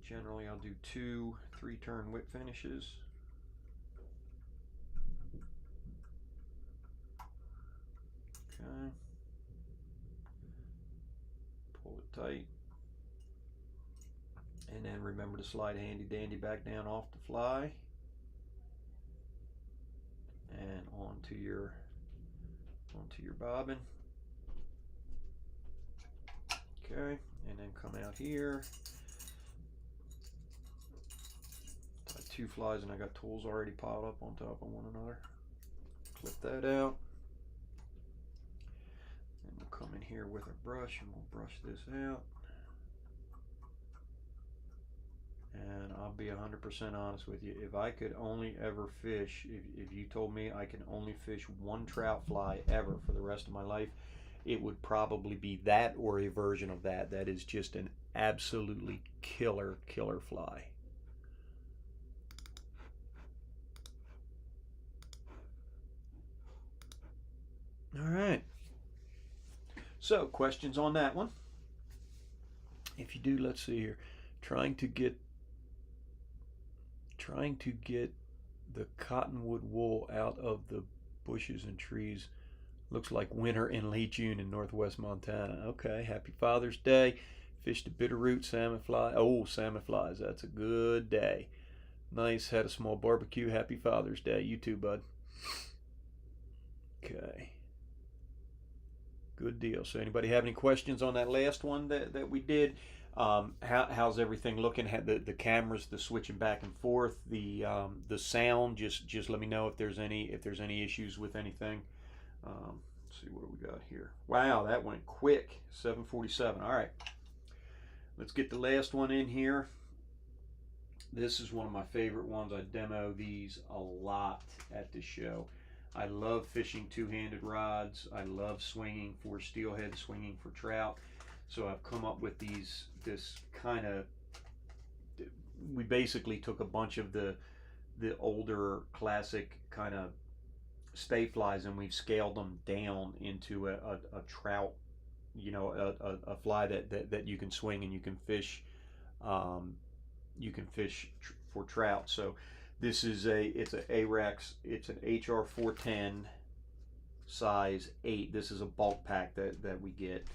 Generally I'll do 2 3-turn whip finishes. Okay, pull it tight, and then remember to slide handy dandy back down off the fly and onto your bobbin. Okay, and then come out here, tie 2 flies, and I got tools already piled up on top of one another. Clip that out, and we'll come in here with our brush and we'll brush this out. And I'll be 100% honest with you, if I could only ever fish, if you told me I can only fish 1 trout fly ever for the rest of my life, it would probably be that, or a version of that. That is just an absolutely killer fly. All right, so questions on that one? If you do, let's see here. Trying to get the cottonwood wool out of the bushes and trees. Looks like winter in late June in northwest Montana. Okay, happy Father's Day. Fished a bitterroot, salmon fly. Oh, salmon flies, that's a good day. Nice, had a small barbecue. Happy Father's Day. You too, bud. Okay, good deal. So anybody have any questions on that last one that we did? How's everything looking? The cameras, the switching back and forth, the sound. Just let me know if there's any issues with anything. Let's see, what do we got here? Wow, that went quick. 7:47. All right, let's get the last one in here. This is one of my favorite ones. I demo these a lot at the show. I love fishing two-handed rods. I love swinging for steelhead, swinging for trout. So I've come up with this kind of, we basically took a bunch of the older classic kind of stay flies, and we've scaled them down into a trout, a fly that you can swing and you can fish for trout. So This is it's an Ahrex, it's an HR 410 size 8. This is a bulk pack that we get,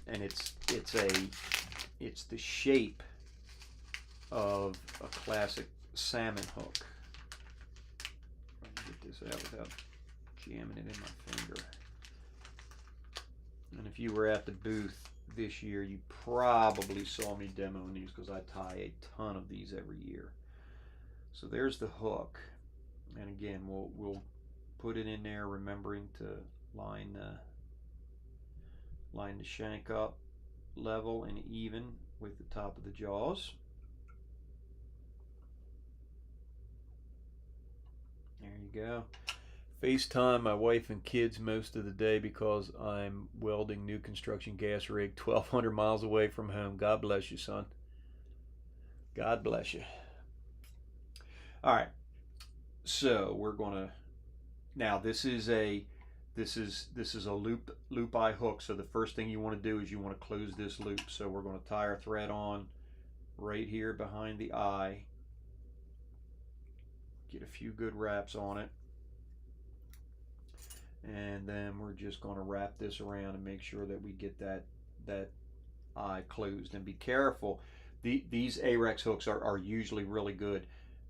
and it's the shape of a classic salmon hook. Let me get this out without jamming it in my finger. And if you were at the booth this year, you probably saw me demoing these because I tie a ton of these every year. So there's the hook, and again, we'll put it in there, remembering to line the shank up level and even with the top of the jaws. There you go. FaceTime my wife and kids most of the day because I'm welding new construction gas rig 1,200 miles away from home. God bless you, son. God bless you. All right, so we're gonna, now this is a loop eye hook. So the first thing you want to do is you want to close this loop. So we're going to tie our thread on right here behind the eye. Get a few good wraps on it, and then we're just going to wrap this around and make sure that we get that eye closed. And be careful, these Ahrex hooks are usually really good.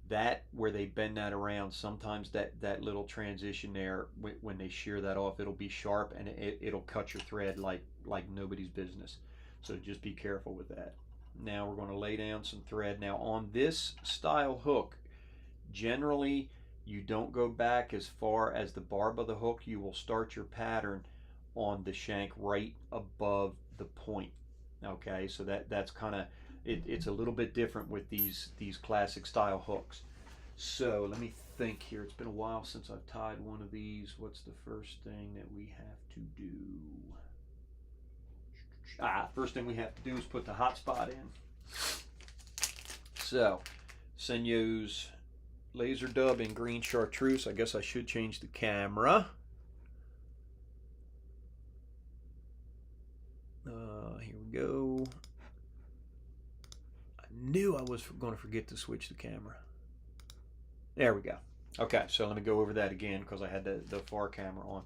That where they bend that around, sometimes that little transition there, when they shear that off, it'll be sharp and it'll cut your thread like nobody's business. So just be careful with that. Now we're going to lay down some thread. Now on this style hook, generally you don't go back as far as the barb of the hook. You will start your pattern on the shank right above the point. Okay, so that's kind of, it's a little bit different with these classic style hooks. So let me think here. It's been a while since I've tied one of these. What's the first thing that we have to do? First thing we have to do is put the hot spot in. So Senyo's laser dub in green chartreuse. I guess I should change the camera. Here we go. Knew I was going to forget to switch the camera. There we go. Okay, so let me go over that again because I had the far camera on.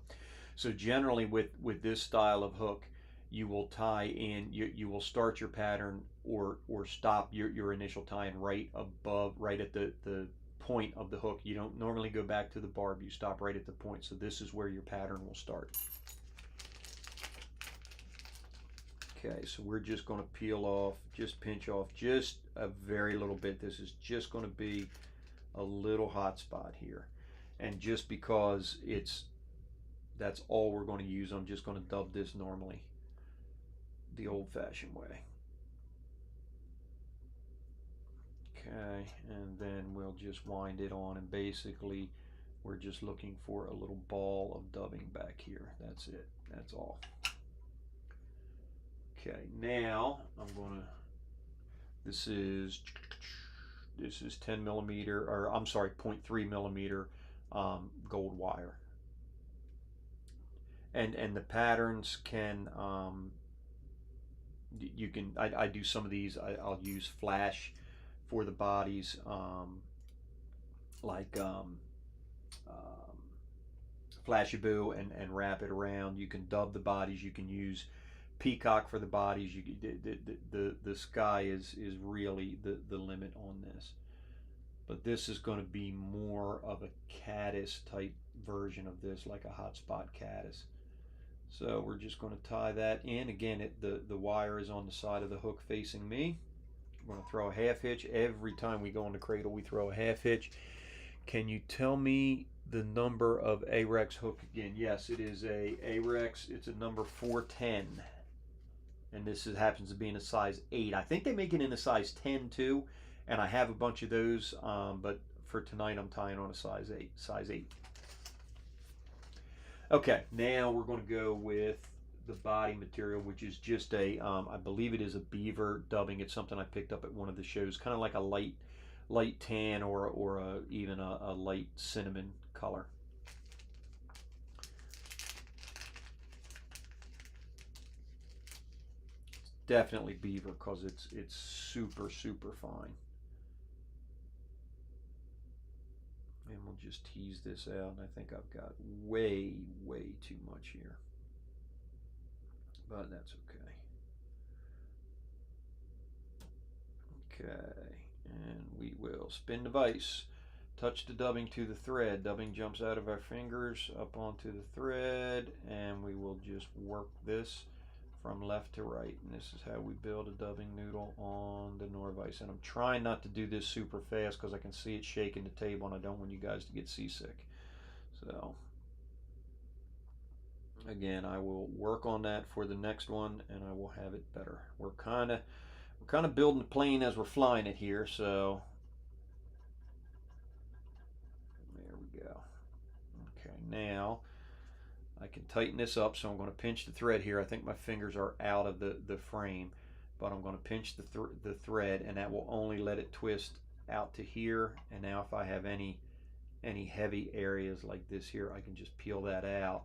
So generally with this style of hook, you will tie in, you will start your pattern or stop your initial tie-in right above, right at the point of the hook. You don't normally go back to the barb, you stop right at the point. So this is where your pattern will start. Okay, so we're just going to peel off, just pinch off just a very little bit. This is just going to be a little hot spot here. And just because that's all we're going to use, I'm just going to dub this normally, the old-fashioned way. Okay, and then we'll just wind it on, and basically we're just looking for a little ball of dubbing back here. That's it. That's all. Okay, now I'm gonna, this is 10 millimeter, or I'm sorry, 0.3 millimeter gold wire. And the patterns can, you can, I do some of these, I'll use flash for the bodies, like Flashaboo, and wrap it around. You can dub the bodies, you can use peacock for the bodies. You the sky is really the limit on this. But this is going to be more of a caddis type version of this, like a hotspot caddis. So we're just going to tie that in. Again, the wire is on the side of the hook facing me. We're going to throw a half hitch. Every time we go in the cradle, we throw a half hitch. Can you tell me the number of Ahrex hook again? Yes, it is a Ahrex. It's a number 410. And this happens to be in a size 8. I think they make it in a size 10 too, and I have a bunch of those, but for tonight I'm tying on a size 8. Okay, now we're going to go with the body material, which is just a, I believe it is a beaver dubbing. It's something I picked up at one of the shows, kind of like a light tan or even a light cinnamon color. Definitely beaver because it's super fine. And we'll just tease this out. And I think I've got way too much here, but that's okay. Okay, and we will spin the vise. Touch the dubbing to the thread. Dubbing jumps out of our fingers up onto the thread, and we will just work this from left to right. And this is how we build a dubbing noodle on the Norvise. And I'm trying not to do this super fast because I can see it shaking the table, and I don't want you guys to get seasick. So again, I will work on that for the next one, and I will have it better. We're kind of building the plane as we're flying it here, so there we go. Okay, now I can tighten this up, so I'm going to pinch the thread here. I think my fingers are out of the frame, but I'm going to pinch the thread, and that will only let it twist out to here. And now if I have any heavy areas like this here, I can just peel that out.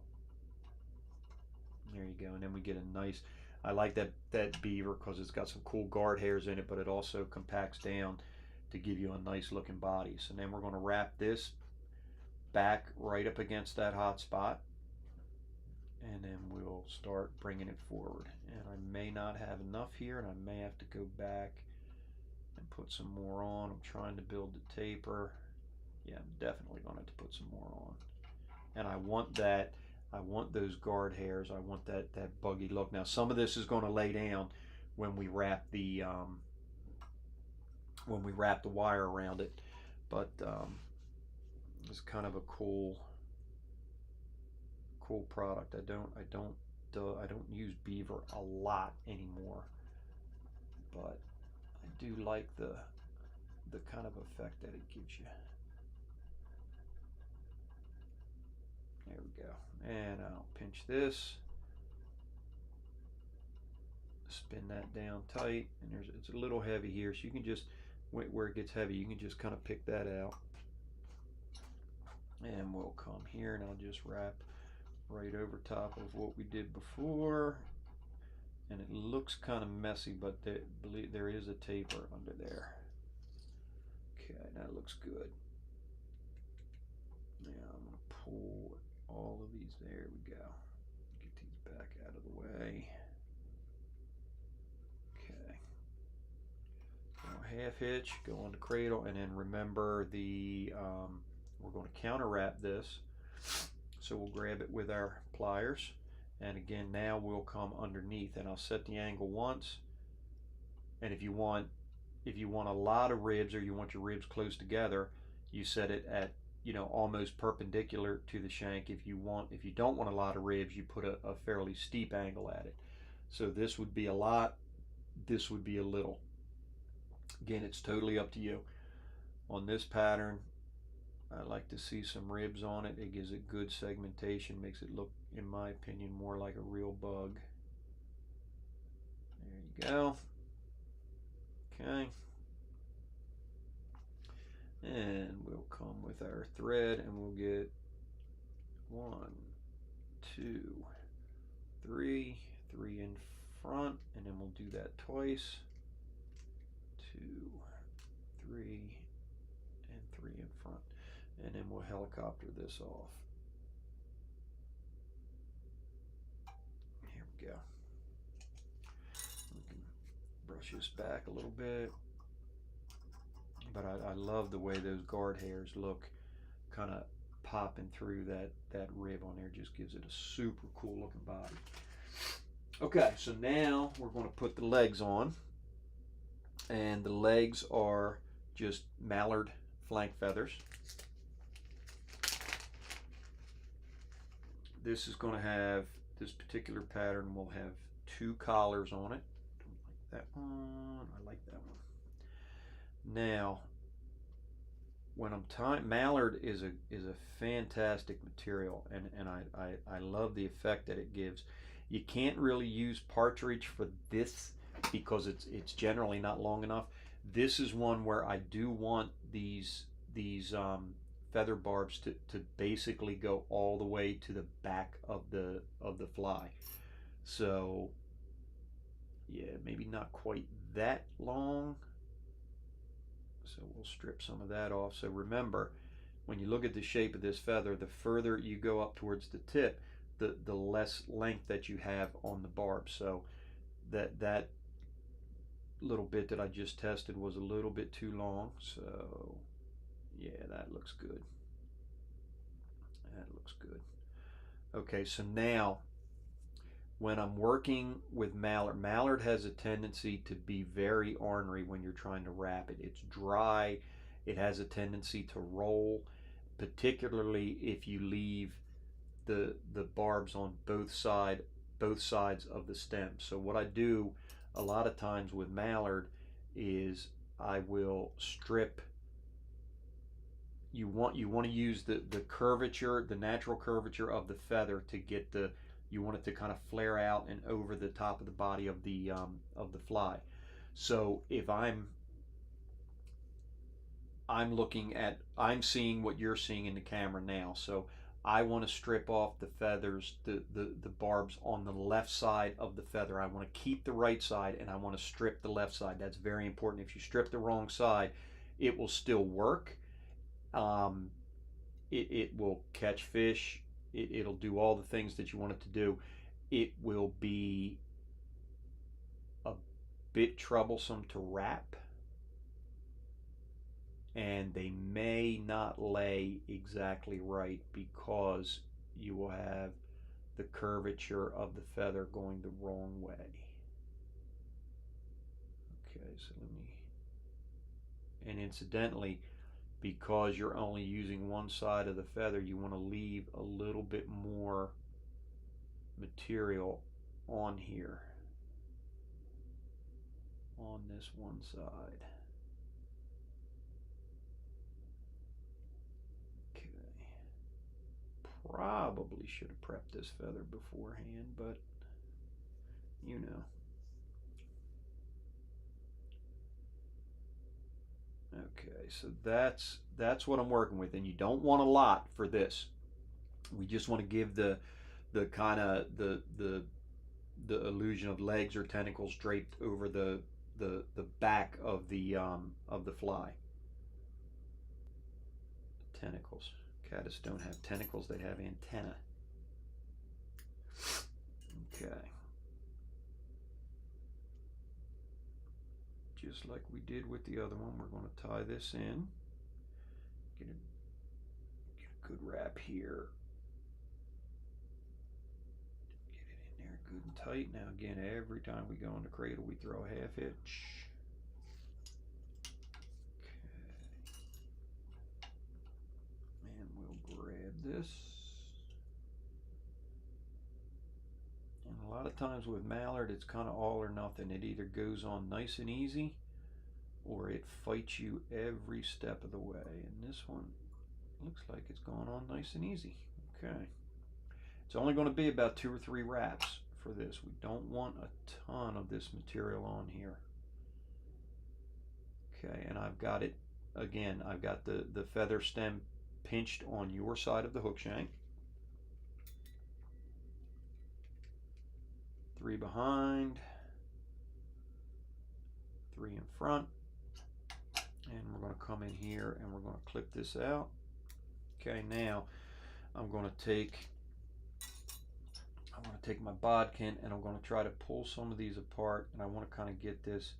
There you go, and then we get a nice, I like that beaver because it's got some cool guard hairs in it, but it also compacts down to give you a nice looking body. So then we're going to wrap this back right up against that hot spot, and then we'll start bringing it forward. And I may not have enough here, and I may have to go back and put some more on. I'm trying to build the taper. Yeah, I'm definitely going to have to put some more on. And I want those guard hairs. I want that buggy look. Now some of this is going to lay down when we wrap the wire around it, but it's kind of a cool product. I don't use beaver a lot anymore, but I do like the kind of effect that it gives you. There we go. And I'll pinch this, spin that down tight, and it's a little heavy here, so you can just, where it gets heavy, you can just kind of pick that out. And we'll come here, and I'll just wrap right over top of what we did before. And it looks kind of messy, but there is a taper under there. Okay, that looks good. Now I'm going to pull all of these. There we go. Get these back out of the way. Okay. Now half hitch, go on the cradle, and then remember we're going to counter wrap this. So we'll grab it with our pliers, and again now we'll come underneath, and I'll set the angle once. And if you want a lot of ribs, or you want your ribs close together, you set it at, almost perpendicular to the shank. If you don't want a lot of ribs, you put a fairly steep angle at it. So this would be a lot, this would be a little. Again, it's totally up to you. On this pattern, I like to see some ribs on it. It gives it good segmentation, makes it look, in my opinion, more like a real bug. There you go. Okay. And we'll come with our thread, and we'll get 1, 2, 3 in front, and then we'll do that twice. 2, 3, and 3 in front. And then we'll helicopter this off. Here we go. We can brush this back a little bit. But I love the way those guard hairs look, kind of popping through that rib on there. Just gives it a super cool looking body. Okay, so now we're going to put the legs on. And the legs are just mallard flank feathers. This is going to have, this particular pattern will have 2 collars on it. Don't like that one. I like that one. Now, when I'm tying, mallard is a fantastic material, and I love the effect that it gives. You can't really use partridge for this because it's generally not long enough. This is one where I do want these feather barbs to basically go all the way to the back of the fly. So yeah, maybe not quite that long. So we'll strip some of that off. So remember, when you look at the shape of this feather, the further you go up towards the tip, the less length that you have on the barb. So that little bit that I just tested was a little bit too long. So yeah, that looks good. That looks good. Okay, so now when I'm working with mallard, mallard has a tendency to be very ornery when you're trying to wrap it. It's dry. It has a tendency to roll, particularly if you leave the barbs on both sides of the stem. So what I do a lot of times with mallard is I will strip. You want to use the curvature, the natural curvature of the feather to get the, you want it to kind of flare out and over the top of the body of the fly. So if I'm seeing what you're seeing in the camera now. So I want to strip off the feathers, the barbs on the left side of the feather. I want to keep the right side and I want to strip the left side. That's very important. If you strip the wrong side, it will still work. It will catch fish. It'll do all the things that you want it to do. It will be a bit troublesome to wrap, and they may not lay exactly right because you will have the curvature of the feather going the wrong way. Okay, so and incidentally, because you're only using one side of the feather, you want to leave a little bit more material on here, on this one side. Okay. Probably should have prepped this feather beforehand, but you know. Okay, so that's what I'm working with, and you don't want a lot for this. We just want to give the kind of the illusion of legs or tentacles draped over the back of the fly. Tentacles. Caddis don't have tentacles; they have antennae. Okay. Just like we did with the other one, we're going to tie this in. Get a good wrap here. Get it in there good and tight. Now again, every time we go in the cradle, we throw a half hitch. Okay. And we'll grab this. And a lot of times with mallard, it's kind of all or nothing. It either goes on nice and easy, or it fights you every step of the way. And this one looks like it's going on nice and easy. Okay. It's only going to be about 2 or 3 wraps for this. We don't want a ton of this material on here. Okay, and I've got it, again, I've got the feather stem pinched on your side of the hook shank. 3 behind, 3 in front. And we're going to come in here and we're going to clip this out. Okay, now I'm going to take my bodkin and I'm going to try to pull some of these apart, and I want to kind of get this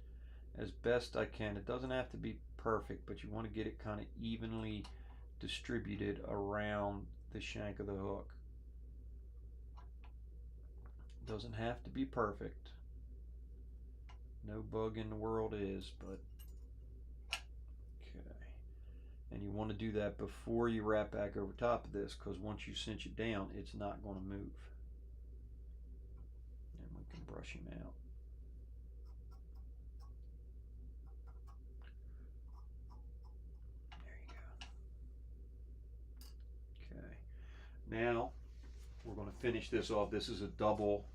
as best I can. It doesn't have to be perfect, but you want to get it kind of evenly distributed around the shank of the hook. Doesn't have to be perfect. No bug in the world is, but okay. And you want to do that before you wrap back over top of this, because once you cinch it down, it's not going to move. And we can brush him out. Now we're going to finish this off. This is a double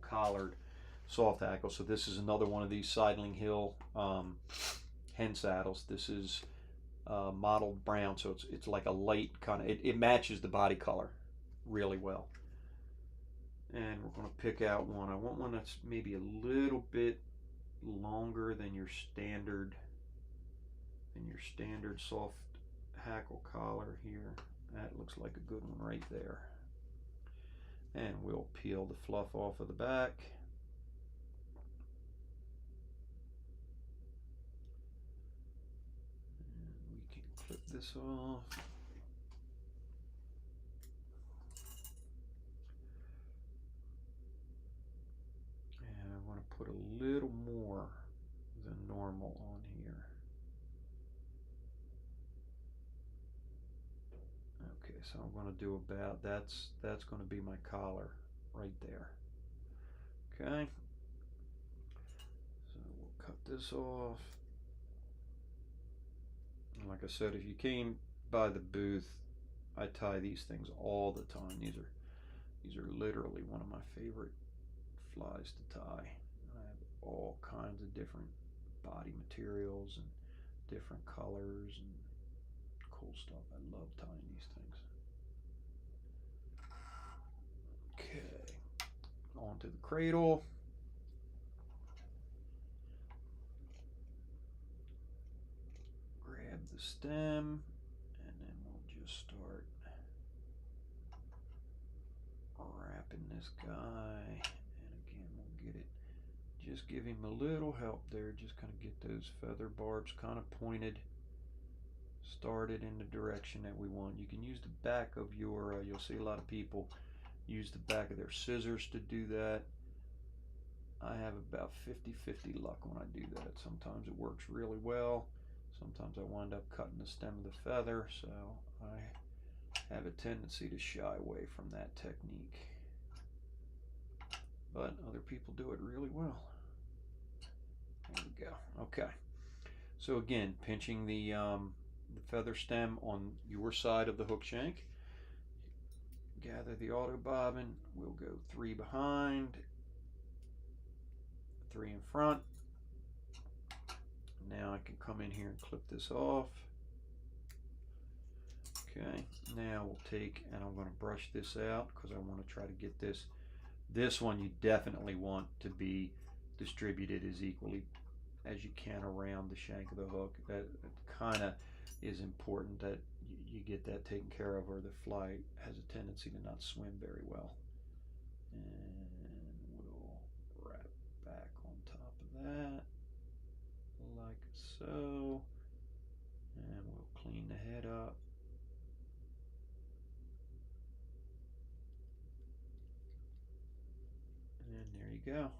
collared soft hackle. So this is another one of these Seidling Hill hen saddles. This is mottled brown, so it's like a light kind of, it matches the body color really well. And we're going to pick out one. I want one that's maybe a little bit longer than your standard soft hackle collar here. That looks like a good one right there. And we'll peel the fluff off of the back. And we can clip this off. And I want to put a little more than normal on here. Okay, so I'm going to do about, that's going to be my collar right there. Okay, so we'll cut this off. And like I said, if you came by the booth, I tie these things all the time. These are literally one of my favorite flies to tie. I have all kinds of different body materials and different colors and cool stuff. I love tying these things. Okay, onto the cradle. Grab the stem, and then we'll just start wrapping this guy. And again, we'll get it, just give him a little help there, just kind of get those feather barbs kind of pointed, started in the direction that we want. You can use the back of your, you'll see a lot of people use the back of their scissors to do that. I have about 50-50 luck when I do that. Sometimes it works really well. Sometimes I wind up cutting the stem of the feather, so I have a tendency to shy away from that technique. But other people do it really well. There we go. Okay. So again, pinching the feather stem on your side of the hook shank. Gather the auto bobbin. We'll go 3 behind, 3 in front. Now I can come in here and clip this off. Okay, now we'll take, and I'm going to brush this out because I want to try to get this. This one you definitely want to be distributed as equally as you can around the shank of the hook. That kind of is important that you get that taken care of, or the fly has a tendency to not swim very well. And we'll wrap back on top of that, like so. And we'll clean the head up. And there you go.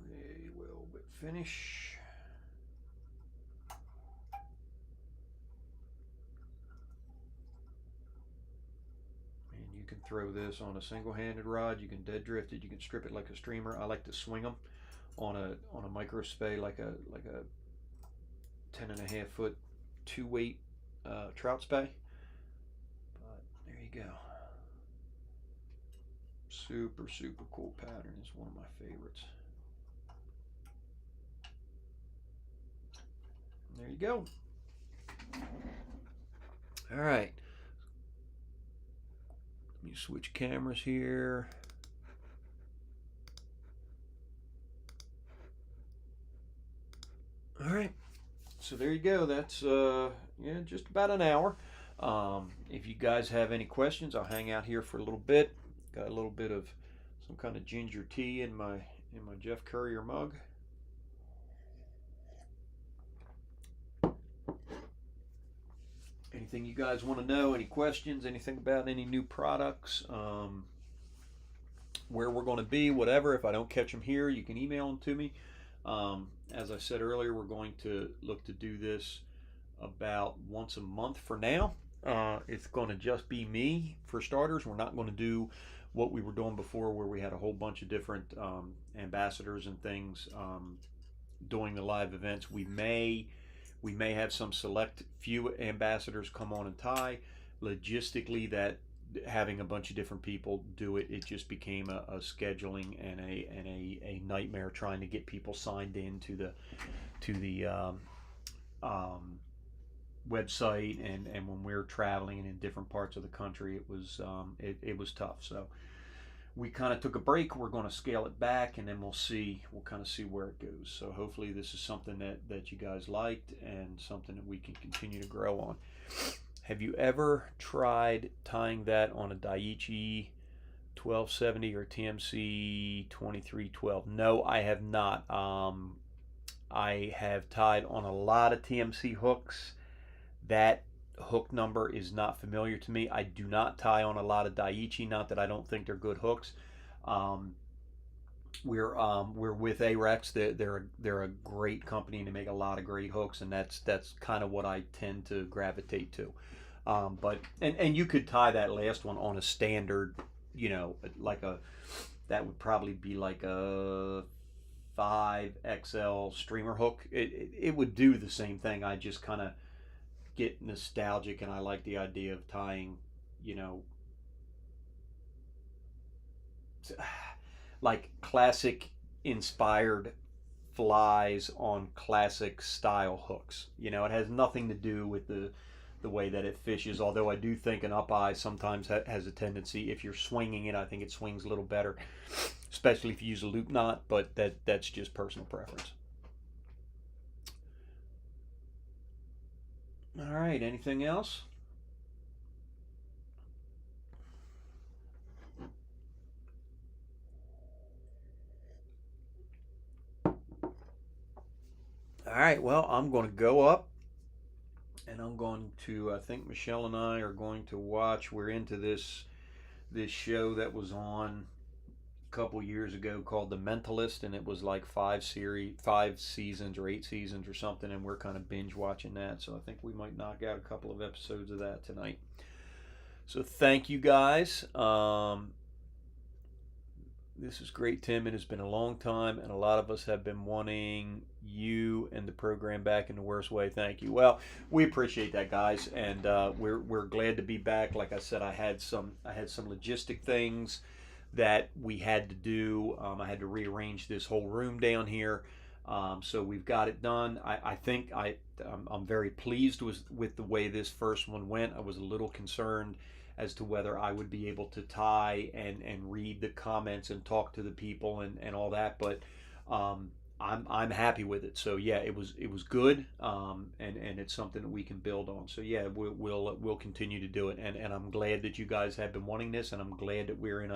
We will finish. And you can throw this on a single-handed rod. You can dead drift it. You can strip it like a streamer. I like to swing them on a micro spay, like a 10.5 foot 2-weight trout spay. But there you go. Super, super cool pattern. It's one of my favorites. There you go. All right. Let me switch cameras here. All right. So there you go. That's yeah, just about an hour. If you guys have any questions, I'll hang out here for a little bit. Got a little bit of some kind of ginger tea in my Jeff Courier mug. Anything you guys want to know, any questions, anything about any new products, where we're going to be, whatever. If I don't catch them here, you can email them to me. As I said earlier, we're going to look to do this about once a month for now. It's going to just be me for starters. We're not going to do what we were doing before, where we had a whole bunch of different ambassadors and things doing the live events. We may have some select few ambassadors come on and tie. Logistically, that having a bunch of different people do it, it just became a scheduling and a nightmare trying to get people signed in to the website, and when we're traveling and in different parts of the country, it was tough. So we kind of took a break. We're going to scale it back, and then we'll kind of see where it goes. So hopefully this is something that you guys liked and something that we can continue to grow on. Have you ever tried tying that on a Daiichi 1270 or TMC 2312? No, I have not. I have tied on a lot of TMC hooks. That hook number is not familiar to me. I do not tie on a lot of Daiichi, not that I don't think they're good hooks. We're with Arex. They're a great company and they make a lot of great hooks, and that's kind of what I tend to gravitate to. But you could tie that last one on a standard, like that would probably be like a 5XL streamer hook. It would do the same thing. I just kind of get nostalgic, and I like the idea of tying, like classic inspired flies on classic style hooks. It has nothing to do with the way that it fishes, although I do think an up eye sometimes has a tendency, if you're swinging it, I think it swings a little better, especially if you use a loop knot, but that's just personal preference. All right, anything else? All right, well, I'm going to go up and I think Michelle and I are going to watch, we're into this show that was on a couple years ago called The Mentalist, and it was like 5 seasons or 8 seasons or something, and we're kind of binge watching that, so I think we might knock out a couple of episodes of that tonight. So thank you guys. This is great, Tim. It has been a long time, and a lot of us have been wanting you and the program back in the worst way. Thank you. Well, we appreciate that, guys, and we're glad to be back. Like I said, I had some logistic things that we had to do. I had to rearrange this whole room down here, so we've got it done. I think I'm very pleased with the way this first one went. I was a little concerned as to whether I would be able to tie and read the comments and talk to the people and all that, but I'm happy with it. So yeah, it was good, and it's something that we can build on. So yeah, we'll continue to do it, and I'm glad that you guys have been wanting this, and I'm glad that we're in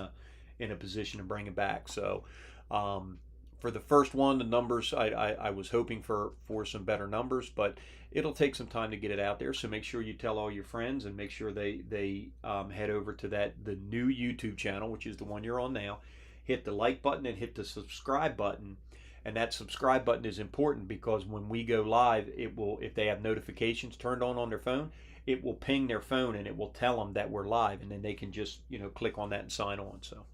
a position to bring it back. So for the first one, the numbers, I was hoping for some better numbers, but it'll take some time to get it out there. So make sure you tell all your friends, and make sure they head over to the new YouTube channel, which is the one you're on now. Hit the like button and hit the subscribe button. And that subscribe button is important because when we go live, it will, if they have notifications turned on their phone, it will ping their phone and it will tell them that we're live, and then they can just click on that and sign on. So.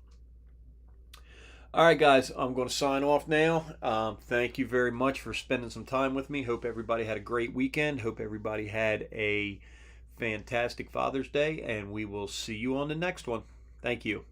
All right, guys, I'm going to sign off now. Thank you very much for spending some time with me. Hope everybody had a great weekend. Hope everybody had a fantastic Father's Day, and we will see you on the next one. Thank you.